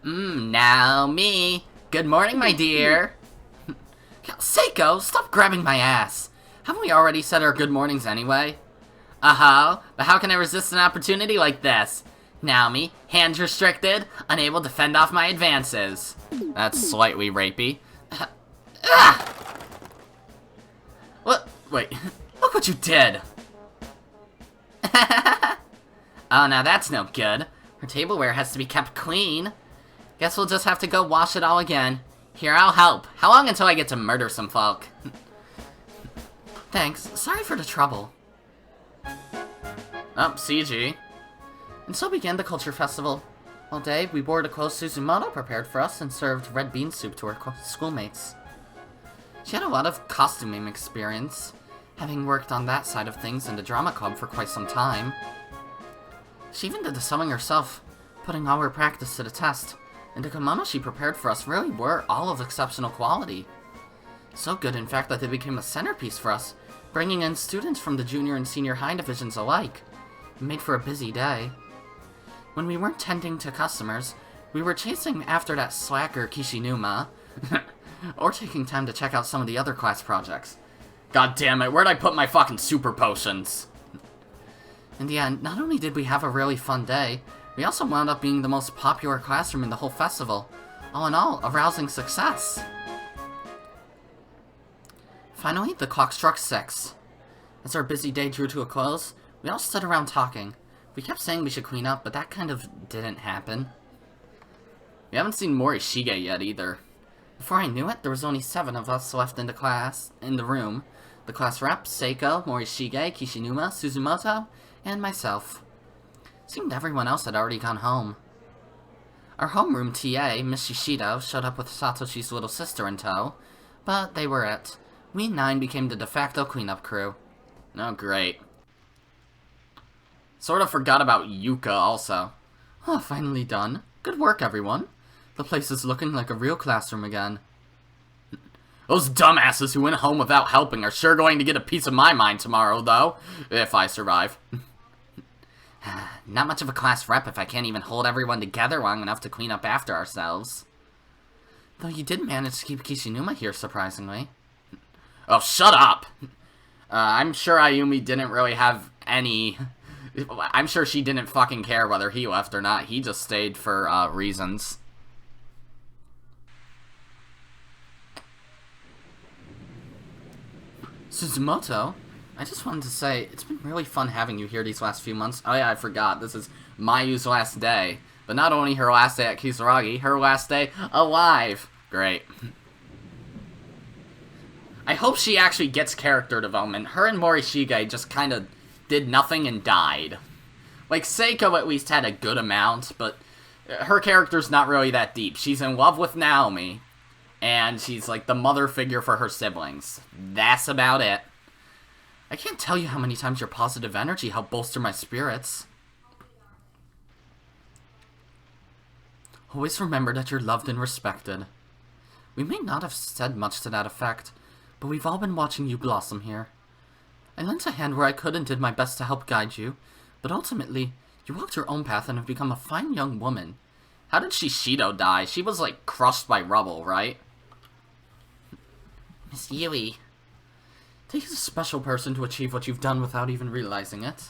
Naomi! Good morning, my dear! Seiko, stop grabbing my ass! Haven't we already said our good mornings anyway? Uh-huh, but how can I resist an opportunity like this? Naomi, hands restricted, unable to fend off my advances. That's slightly rapey. What? Wait, look what you did! Oh, now that's no good. Her tableware has to be kept clean. Guess we'll just have to go wash it all again. Here, I'll help. How long until I get to murder some folk? Thanks. Sorry for the trouble. Oh, CG. And so began the culture festival. All day, we wore the clothes Suzumoto prepared for us and served red bean soup to her schoolmates. She had a lot of costuming experience, having worked on that side of things in the drama club for quite some time. She even did the sewing herself, putting all her practice to the test, and the kimono she prepared for us really were all of exceptional quality. So good, in fact, that they became a centerpiece for us, bringing in students from the junior and senior high divisions alike. It made for a busy day. When we weren't tending to customers, we were chasing after that slacker Kishinuma, or taking time to check out some of the other class projects. God damn it, where'd I put my fucking super potions? In the end, not only did we have a really fun day, we also wound up being the most popular classroom in the whole festival. All in all, a rousing success. Finally, the clock struck 6. As our busy day drew to a close, we all stood around talking. We kept saying we should clean up, but that kind of didn't happen. We haven't seen Morishige yet either. Before I knew it, there was only 7 of us left in the room. The class rep, Seiko, Morishige, Kishinuma, Suzumoto, and myself. Seemed everyone else had already gone home. Our homeroom TA, Miss Shishido, showed up with Satoshi's little sister in tow, but they were it. We 9 became the de facto cleanup crew. Oh, great. Sort of forgot about Yuka also. Oh, finally done. Good work, everyone. The place is looking like a real classroom again. Those dumbasses who went home without helping are sure going to get a piece of my mind tomorrow, though. If I survive. Not much of a class rep if I can't even hold everyone together long enough to clean up after ourselves. Though you did manage to keep Kishinuma here, surprisingly. Oh, shut up! I'm sure Ayumi didn't really have any... I'm sure she didn't fucking care whether he left or not. He just stayed for, reasons. Suzumoto? I just wanted to say, it's been really fun having you here these last few months. Oh yeah, I forgot. This is Mayu's last day. But not only her last day at Kisaragi, her last day alive. Great. I hope she actually gets character development. Her and Morishige just kind of did nothing and died. Like, Seiko at least had a good amount, but her character's not really that deep. She's in love with Naomi, and she's like the mother figure for her siblings. That's about it. I can't tell you how many times your positive energy helped bolster my spirits. Always remember that you're loved and respected. We may not have said much to that effect, but we've all been watching you blossom here. I lent a hand where I could and did my best to help guide you, but ultimately, you walked your own path and have become a fine young woman. How did Shishido die? She was, like, crushed by rubble, right? Miss Yui. Takes a special person to achieve what you've done without even realizing it.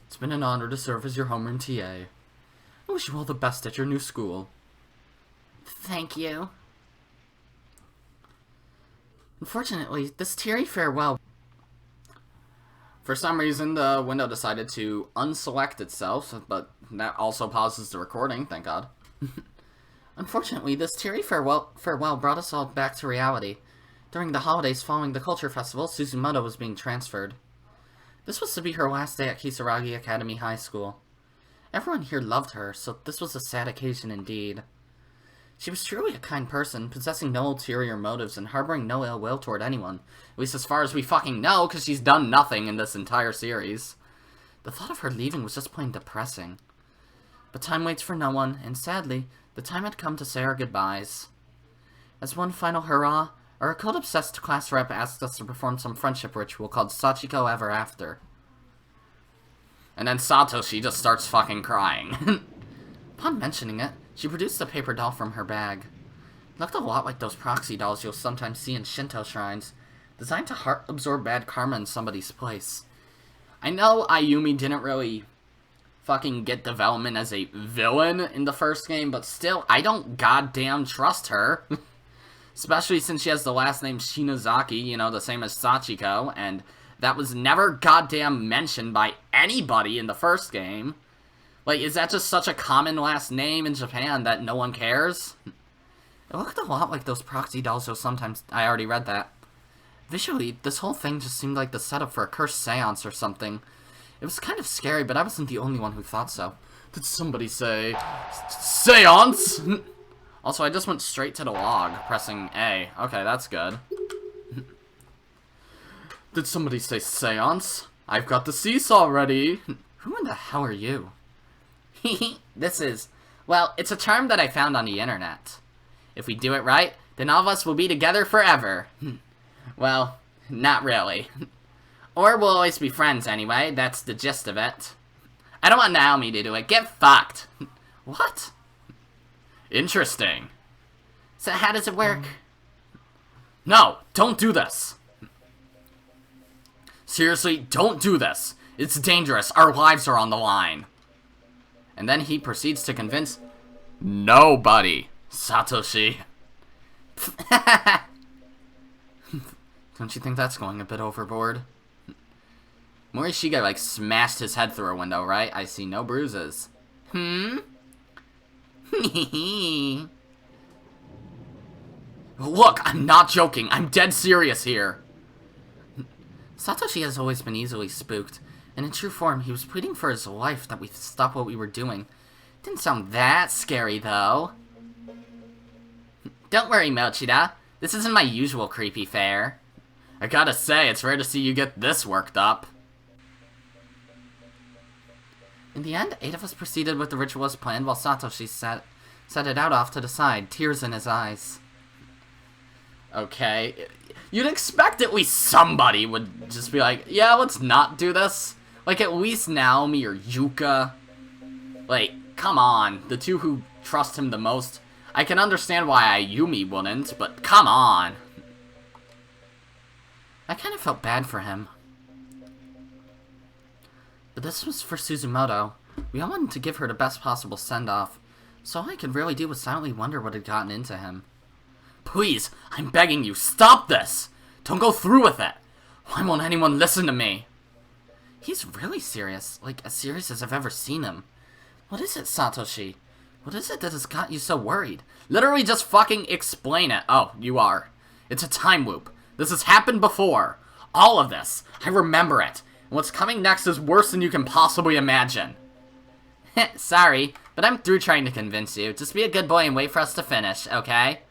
It's been an honor to serve as your homeroom TA. I wish you all the best at your new school. Thank you. Unfortunately, this teary farewell... For some reason, the window decided to unselect itself, but that also pauses the recording, thank God. Unfortunately, this teary farewell brought us all back to reality. During the holidays following the Culture Festival, Suzumoto was being transferred. This was to be her last day at Kisaragi Academy High School. Everyone here loved her, so this was a sad occasion indeed. She was truly a kind person, possessing no ulterior motives and harboring no ill will toward anyone. At least as far as we fucking know, because she's done nothing in this entire series. The thought of her leaving was just plain depressing. But time waits for no one, and sadly, the time had come to say our goodbyes. As one final hurrah, our occult-obsessed class rep asked us to perform some friendship ritual called Sachiko Ever After. And then Satoshi just starts fucking crying. Upon mentioning it, she produced a paper doll from her bag. It looked a lot like those proxy dolls you'll sometimes see in Shinto shrines, designed to absorb bad karma in somebody's place. I know Ayumi didn't really fucking get development as a villain in the first game, but still, I don't goddamn trust her. Especially since she has the last name Shinozaki, you know, the same as Sachiko, and that was never goddamn mentioned by anybody in the first game. Like, is that just such a common last name in Japan that no one cares? It looked a lot like those proxy dolls, so sometimes I already read that. Visually, this whole thing just seemed like the setup for a cursed seance or something. It was kind of scary, but I wasn't the only one who thought so. Did somebody say seance? Also, I just went straight to the log, pressing A. Okay, that's good. Did somebody say seance? I've got the seesaw ready. Who in the hell are you? This is... Well, it's a charm that I found on the internet. If we do it right, then all of us will be together forever. Well, not really. Or we'll always be friends anyway, that's the gist of it. I don't want Naomi to do it, get fucked. What? Interesting. So how does it work? No, don't do this. Seriously, don't do this. It's dangerous, our lives are on the line. And then he proceeds to convince nobody, Satoshi. Don't you think that's going a bit overboard? Morishige, like, smashed his head through a window, right? I see no bruises. Look, I'm not joking. I'm dead serious here. Satoshi has always been easily spooked, and in true form, he was pleading for his life that we stop what we were doing. Didn't sound that scary, though. Don't worry, Mochida. This isn't my usual creepy fare. I gotta say, it's rare to see you get this worked up. In the end, 8 of us proceeded with the ritual as planned, while Satoshi set it out off to the side, tears in his eyes. Okay. You'd expect at least somebody would just be like, yeah, let's not do this. Like, at least Naomi or Yuka. Like, come on. The two who trust him the most. I can understand why Ayumi wouldn't, but come on. I kind of felt bad for him. But this was for Suzumoto. We all wanted to give her the best possible send-off, so all I could really do was silently wonder what had gotten into him. Please, I'm begging you, stop this! Don't go through with it! Why won't anyone listen to me? He's really serious, like as serious as I've ever seen him. What is it, Satoshi? What is it that has got you so worried? Literally just fucking explain it. Oh, you are. It's a time loop. This has happened before. All of this. I remember it. And what's coming next is worse than you can possibly imagine. Sorry, but I'm through trying to convince you. Just be a good boy and wait for us to finish, okay?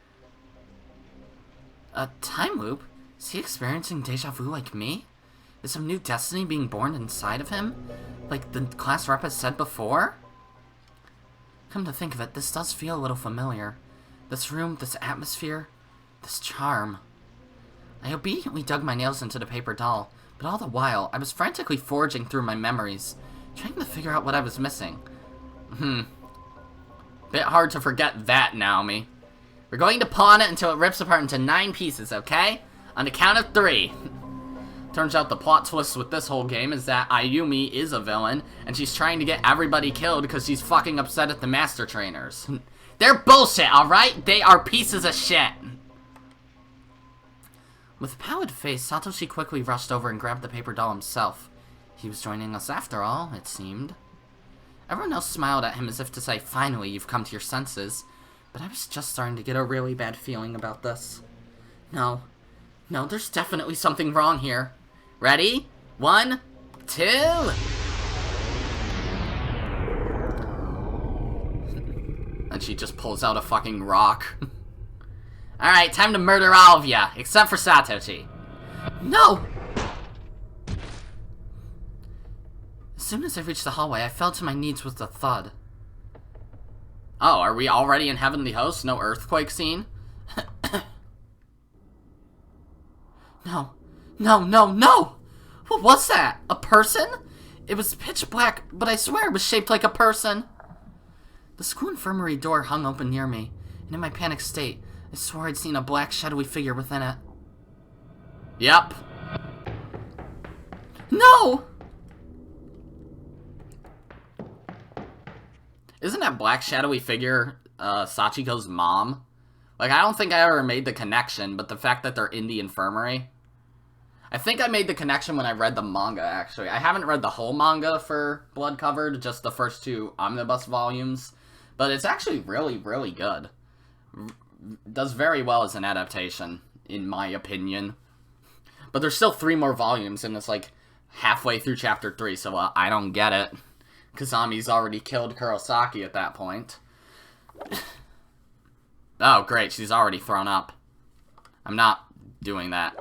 A time loop? Is he experiencing deja vu like me? Is some new destiny being born inside of him? Like the class rep has said before? Come to think of it, this does feel a little familiar. This room, this atmosphere, this charm. I obediently dug my nails into the paper doll, but all the while, I was frantically forging through my memories, trying to figure out what I was missing. Bit hard to forget that, Naomi. We're going to pawn it until it rips apart into 9 pieces, okay? On the count of 3. Turns out the plot twist with this whole game is that Ayumi is a villain, and she's trying to get everybody killed because she's fucking upset at the master trainers. They're bullshit, alright? They are pieces of shit. With a pallid face, Satoshi quickly rushed over and grabbed the paper doll himself. He was joining us after all, it seemed. Everyone else smiled at him as if to say, finally, you've come to your senses. But I was just starting to get a really bad feeling about this. No, there's definitely something wrong here. Ready? 1, 2... And she just pulls out a fucking rock. Alright, time to murder all of ya, except for Satoshi. No! As soon as I reached the hallway, I fell to my knees with a thud. Oh, are we already in Heavenly Host? No earthquake scene? No. No, no, no! What was that? A person? It was pitch black, but I swear it was shaped like a person. The school infirmary door hung open near me, and in my panicked state, I swore I'd seen a black, shadowy figure within it. Yep. No! Isn't that black, shadowy figure Sachiko's mom? Like, I don't think I ever made the connection, but the fact that they're in the infirmary... I think I made the connection when I read the manga, actually. I haven't read the whole manga for Blood Covered, just the first 2 omnibus volumes. But it's actually really, really good. Does very well as an adaptation, in my opinion. But there's still 3 more volumes, and it's like halfway through chapter 3, so I don't get it. Kazami's already killed Kurosaki at that point. Oh, great, she's already thrown up. I'm not doing that.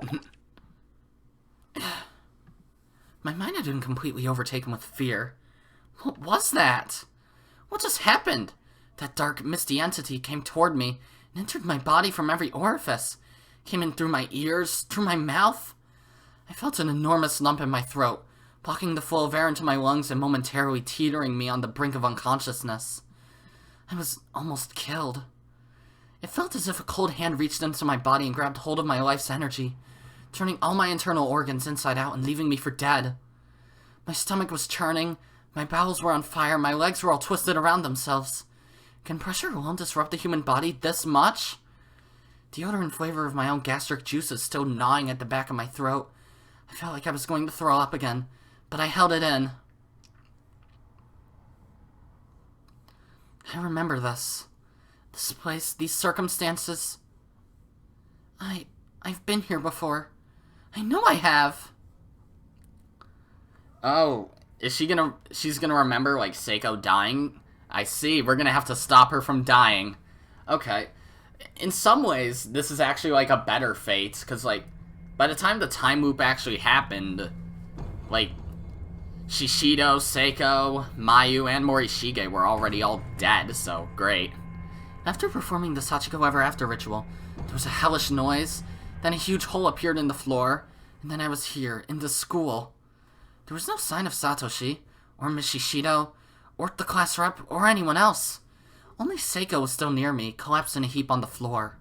My mind had been completely overtaken with fear. What was that? What just happened? That dark, misty entity came toward me and entered my body from every orifice. Came in through my ears, through my mouth. I felt an enormous lump in my throat, blocking the flow of air into my lungs and momentarily teetering me on the brink of unconsciousness. I was almost killed. It felt as if a cold hand reached into my body and grabbed hold of my life's energy, turning all my internal organs inside out and leaving me for dead. My stomach was churning, my bowels were on fire, my legs were all twisted around themselves. Can pressure alone disrupt the human body this much? The odor and flavor of my own gastric juices still gnawing at the back of my throat. I felt like I was going to throw up again, but I held it in. I remember this. This place, these circumstances. I've been here before. I know I have. Oh, she's gonna remember, like, Seiko dying? I see, we're gonna have to stop her from dying. Okay. In some ways, this is actually, like, a better fate, because, like, by the time the time loop actually happened, like, Shishido, Seiko, Mayu, and Morishige were already all dead, so great. After performing the Sachiko Ever After ritual, there was a hellish noise, then a huge hole appeared in the floor, and then I was here, in the school. There was no sign of Satoshi, or Miss Shishido, or the class rep, or anyone else. Only Seiko was still near me, collapsed in a heap on the floor.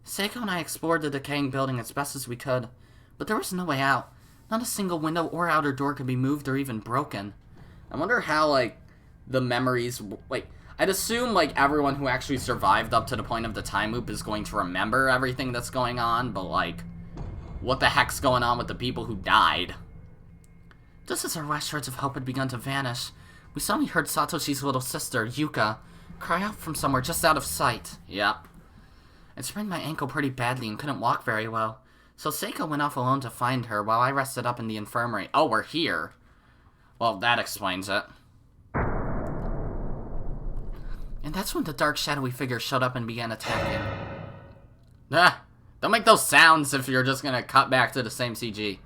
Seiko and I explored the decaying building as best as we could, but there was no way out. Not a single window or outer door could be moved or even broken. I wonder how, like, the memories, like, I'd assume, like, everyone who actually survived up to the point of the time loop is going to remember everything that's going on, but, like, what the heck's going on with the people who died? Just as our last shreds of hope had begun to vanish, we suddenly heard Satoshi's little sister, Yuka, cry out from somewhere just out of sight. Yep. I sprained my ankle pretty badly and couldn't walk very well, so Seiko went off alone to find her while I rested up in the infirmary. Oh, we're here. Well, that explains it. And that's when the dark, shadowy figure showed up and began attacking. Ah, don't make those sounds if you're just gonna cut back to the same CG.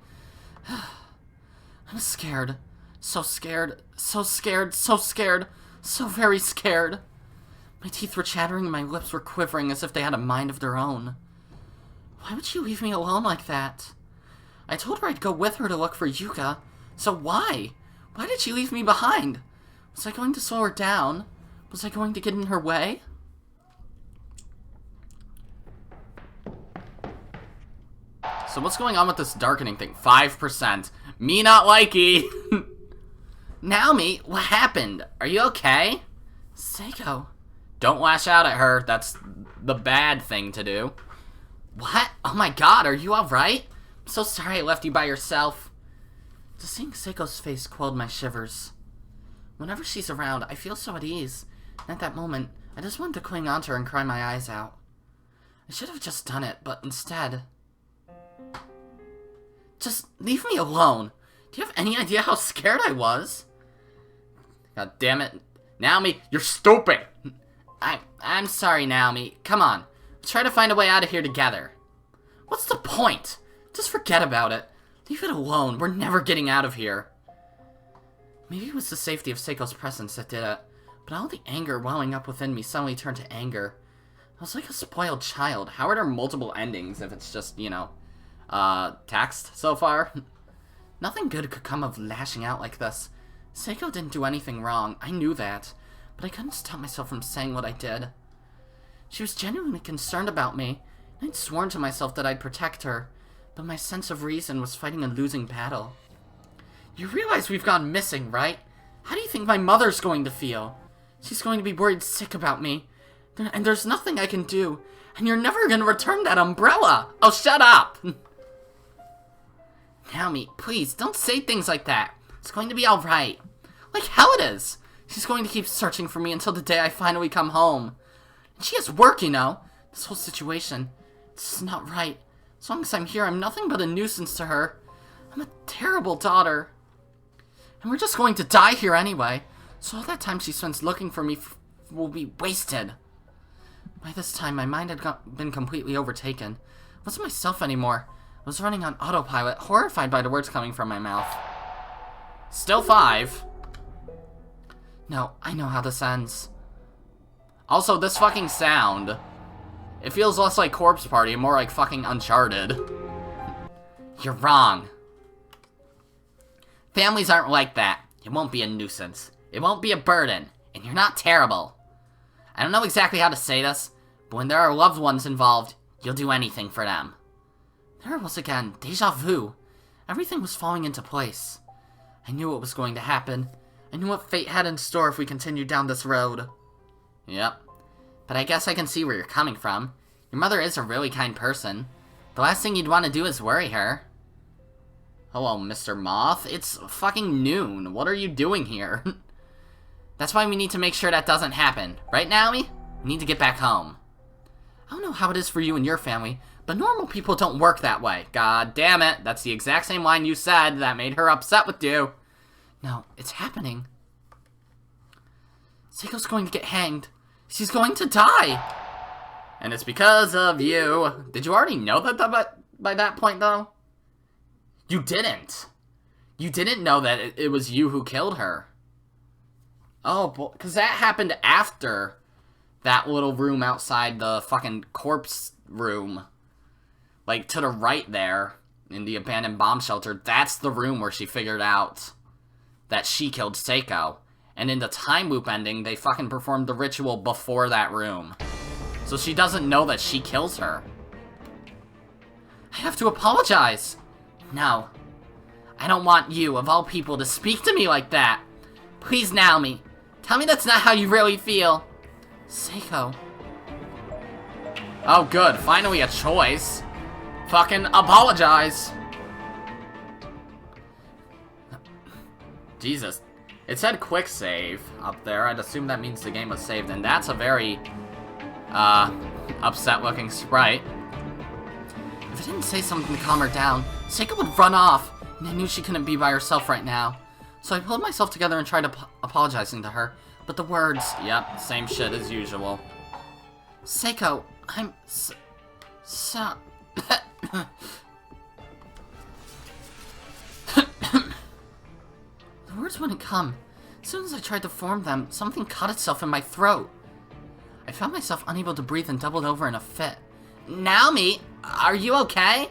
I'm scared. So scared. So scared. So scared. So very scared. My teeth were chattering and my lips were quivering as if they had a mind of their own. Why would she leave me alone like that? I told her I'd go with her to look for Yuka. So why? Why did she leave me behind? Was I going to slow her down? Was I going to get in her way? So what's going on with this darkening thing? 5%. Me not likey. Naomi, what happened? Are you okay? Seiko. Don't lash out at her. That's the bad thing to do. What? Oh my god, are you alright? I'm so sorry I left you by yourself. Just seeing Seiko's face quelled my shivers. Whenever she's around, I feel so at ease. And at that moment, I just wanted to cling onto her and cry my eyes out. I should have just done it, but instead... Just leave me alone. Do you have any idea how scared I was? God damn it. Naomi, you're stupid! I'm sorry, Naomi. Come on. Let's try to find a way out of here together. What's the point? Just forget about it. Leave it alone. We're never getting out of here. Maybe it was the safety of Seiko's presence that did it, but all the anger welling up within me suddenly turned to anger. I was like a spoiled child. How are there multiple endings if it's just, you know, text so far? Nothing good could come of lashing out like this. Seiko didn't do anything wrong. I knew that, but I couldn't stop myself from saying what I did. She was genuinely concerned about me, and I'd sworn to myself that I'd protect her, but my sense of reason was fighting a losing battle. You realize we've gone missing, right? How do you think my mother's going to feel? She's going to be worried sick about me, and there's nothing I can do, and you're never going to return that umbrella! Oh, shut up! Naomi, please, don't say things like that. It's going to be alright. Like hell it is! She's going to keep searching for me until the day I finally come home. And she has work, you know. This whole situation, it's just not right. As long as I'm here, I'm nothing but a nuisance to her. I'm a terrible daughter. And we're just going to die here anyway. So all that time she spends looking for me will be wasted. By this time, my mind had been completely overtaken. I wasn't myself anymore. I was running on autopilot, horrified by the words coming from my mouth. Still 5. No, I know how this ends. Also, this fucking sound. It feels less like Corpse Party and more like fucking Uncharted. You're wrong. Families aren't like that. It won't be a nuisance. It won't be a burden. And you're not terrible. I don't know exactly how to say this, but when there are loved ones involved, you'll do anything for them. There it was again. Deja vu. Everything was falling into place. I knew what was going to happen. I knew what fate had in store if we continued down this road. Yep. But I guess I can see where you're coming from. Your mother is a really kind person. The last thing you'd want to do is worry her. Hello, Mr. Moth. It's fucking noon. What are you doing here? That's why we need to make sure that doesn't happen. Right, Naomi? We need to get back home. I don't know how it is for you and your family, but normal people don't work that way. God damn it. That's the exact same line you said that made her upset with you. No, it's happening. Seiko's going to get hanged. She's going to die. And it's because of you. Did you already know that by that point, though? You didn't. You didn't know that it was you who killed her. Oh, because that happened after that little room outside the fucking corpse room. Like, to the right there, in the abandoned bomb shelter, that's the room where she figured out that she killed Seiko. And in the time loop ending, they fucking performed the ritual before that room. So she doesn't know that she kills her. I have to apologize. No. I don't want you, of all people, to speak to me like that. Please, Naomi. Tell me that's not how you really feel. Seiko. Oh, good. Finally a choice. Fucking apologize. Jesus. It said quick save up there. I'd assume that means the game was saved, and that's a very, upset-looking sprite. If I didn't say something to calm her down, Seiko would run off, and I knew she couldn't be by herself right now. So I pulled myself together and tried apologizing to her, but the words, yep, same shit as usual. Seiko, I'm so... The words wouldn't come. As soon as I tried to form them, something cut itself in my throat. I found myself unable to breathe and doubled over in a fit. Naomi, are you okay?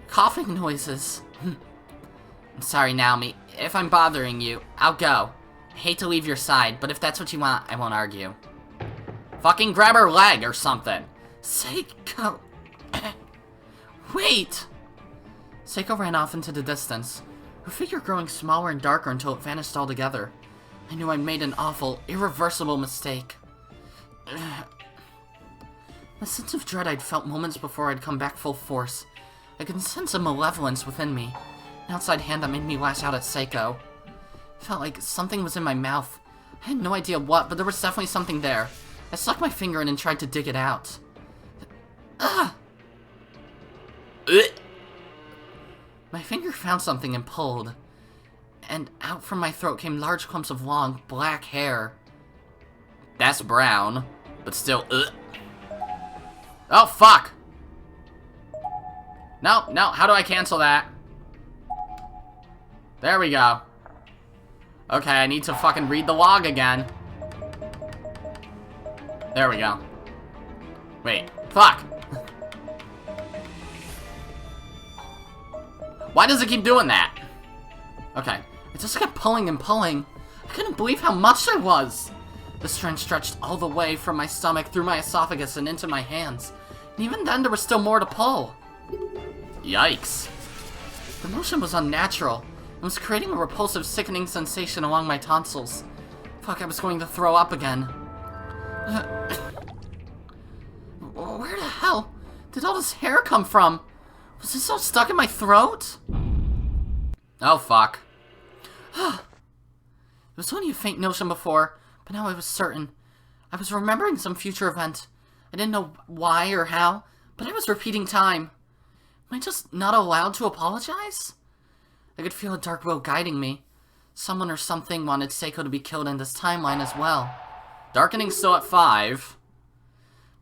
Coughing noises. I'm sorry, Naomi. If I'm bothering you, I'll go. I hate to leave your side, but if that's what you want, I won't argue. Fucking grab her leg or something. Seiko. Wait! Seiko ran off into the distance, her figure growing smaller and darker until it vanished altogether. I knew I made an awful, irreversible mistake. The sense of dread I'd felt moments before I'd come back full force. I could sense a malevolence within me, an outside hand that made me lash out at Seiko. It felt like something was in my mouth. I had no idea what, but there was definitely something there. I stuck my finger in and tried to dig it out. My finger found something and pulled. and out from my throat came large clumps of long, black hair. That's brown, but still, ugh. Oh, fuck! No, how do I cancel that? There we go. Okay, I need to fucking read the log again. There we go. Wait, fuck! Why does it keep doing that? Okay, it just kept pulling and pulling. I couldn't believe how much there was. The string stretched all the way from my stomach through my esophagus and into my hands. And even then, there was still more to pull. Yikes. The motion was unnatural. It was creating a repulsive, sickening sensation along my tonsils. Fuck, I was going to throw up again. Where the hell did all this hair come from? Was this all stuck in my throat? Oh, fuck. It was only a faint notion before, but now I was certain. I was remembering some future event. I didn't know why or how, but I was repeating time. Am I just not allowed to apologize? I could feel a dark will guiding me. Someone or something wanted Seiko to be killed in this timeline as well. Darkening's still at 5.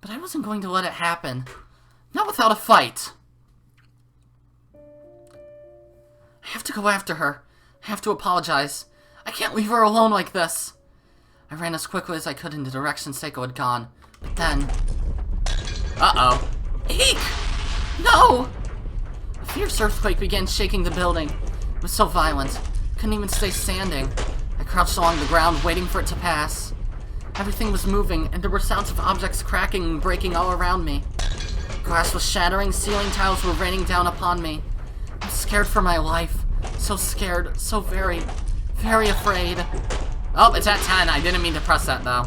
But I wasn't going to let it happen. Not without a fight. I have to go after her. I have to apologize. I can't leave her alone like this. I ran as quickly as I could in the direction Seiko had gone. But then... Uh-oh. Eek! No! A fierce earthquake began shaking the building. It was so violent. I couldn't even stay standing. I crouched along the ground, waiting for it to pass. Everything was moving, and there were sounds of objects cracking and breaking all around me. Glass was shattering, ceiling tiles were raining down upon me. I was scared for my life. So scared, so very, very afraid. Oh, it's at 10. I didn't mean to press that, though.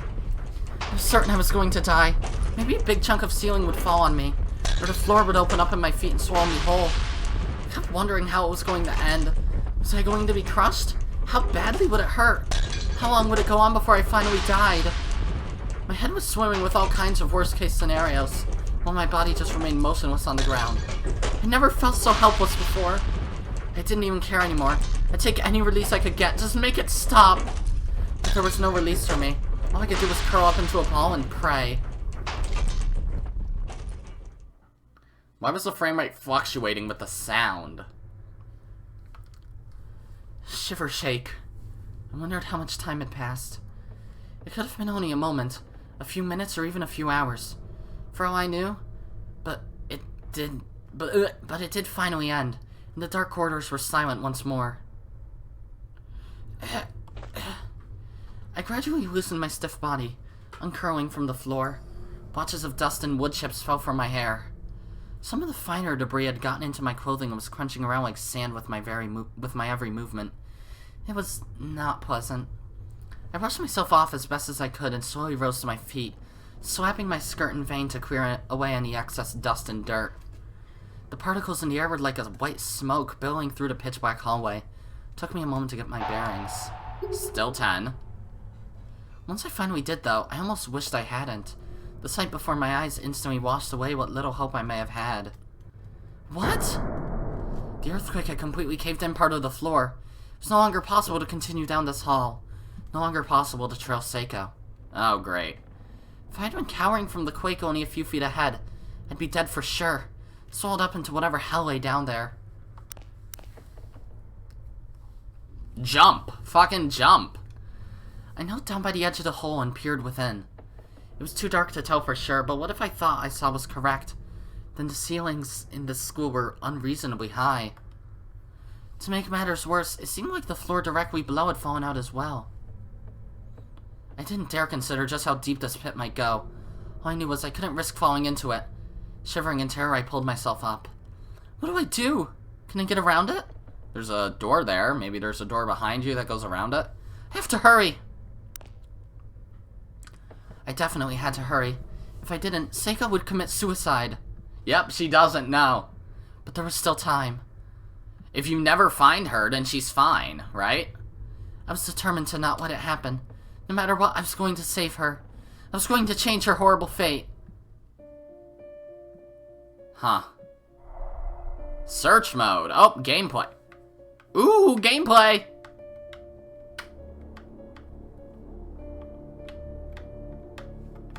I was certain I was going to die. Maybe a big chunk of ceiling would fall on me, or the floor would open up in my feet and swallow me whole. I kept wondering how it was going to end. Was I going to be crushed? How badly would it hurt? How long would it go on before I finally died? My head was swimming with all kinds of worst-case scenarios, while my body just remained motionless on the ground. I never felt so helpless before. I didn't even care anymore. I'd take any release I could get, just make it stop. But there was no release for me. All I could do was curl up into a ball and pray. Why was the frame rate fluctuating with the sound? Shiver shake. I wondered how much time had passed. It could have been only a moment, a few minutes, or even a few hours. For all I knew, but it did finally end, and the dark corridors were silent once more. I gradually loosened my stiff body, uncurling from the floor. Blotches of dust and wood chips fell from my hair. Some of the finer debris had gotten into my clothing and was crunching around like sand with my every movement. It was not pleasant. I brushed myself off as best as I could and slowly rose to my feet, slapping my skirt in vain to clear away any excess dust and dirt. The particles in the air were like a white smoke billowing through the pitch-black hallway. It took me a moment to get my bearings. Still 10. Once I finally did, though, I almost wished I hadn't. The sight before my eyes instantly washed away what little hope I may have had. What? The earthquake had completely caved in part of the floor. It was no longer possible to continue down this hall. No longer possible to trail Seiko. Oh, great. If I had been cowering from the quake only a few feet ahead, I'd be dead for sure, swallowed up into whatever hell lay down there. Jump! Fucking jump! I knelt down by the edge of the hole and peered within. It was too dark to tell for sure, but what if I thought I saw was correct? Then the ceilings in this school were unreasonably high. To make matters worse, it seemed like the floor directly below had fallen out as well. I didn't dare consider just how deep this pit might go. All I knew was I couldn't risk falling into it. Shivering in terror, I pulled myself up. What do I do? Can I get around it? There's a door there. Maybe there's a door behind you that goes around it. I have to hurry! I definitely had to hurry. If I didn't, Seiko would commit suicide. Yep, she doesn't know. But there was still time. If you never find her, then she's fine, right? I was determined to not let it happen. No matter what, I was going to save her. I was going to change her horrible fate. Huh. Search mode. Oh, gameplay. Ooh, gameplay!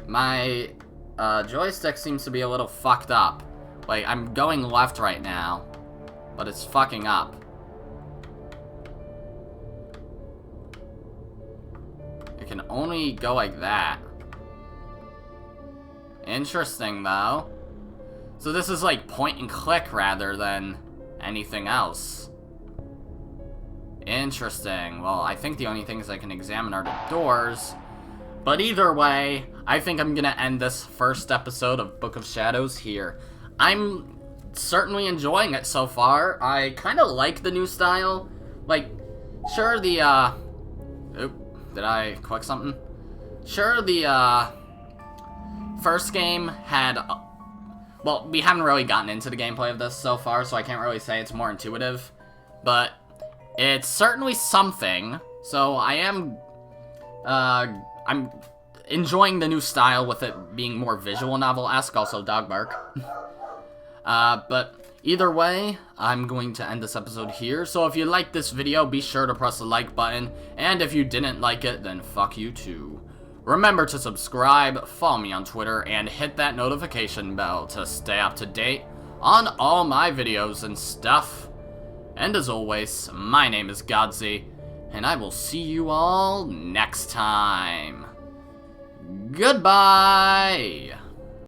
My joystick seems to be a little fucked up. Like, I'm going left right now, but it's fucking up. It can only go like that. Interesting, though. So this is like point and click rather than anything else. Interesting. Well, I think the only things I can examine are the doors. But either way, I think I'm gonna end this first episode of Book of Shadows here. I'm certainly enjoying it so far. I kind of like the new style. Like, sure the, Oop, did I click something? Sure, the, first game had... Well, we haven't really gotten into the gameplay of this so far, so I can't really say it's more intuitive. But it's certainly something. So I am... I'm enjoying the new style with it being more visual novel-esque, also dog bark. But either way, I'm going to end this episode here. So if you liked this video, be sure to press the like button. And if you didn't like it, then fuck you too. Remember to subscribe, follow me on Twitter, and hit that notification bell to stay up to date on all my videos and stuff. And as always, my name is Godzi, and I will see you all next time. Goodbye!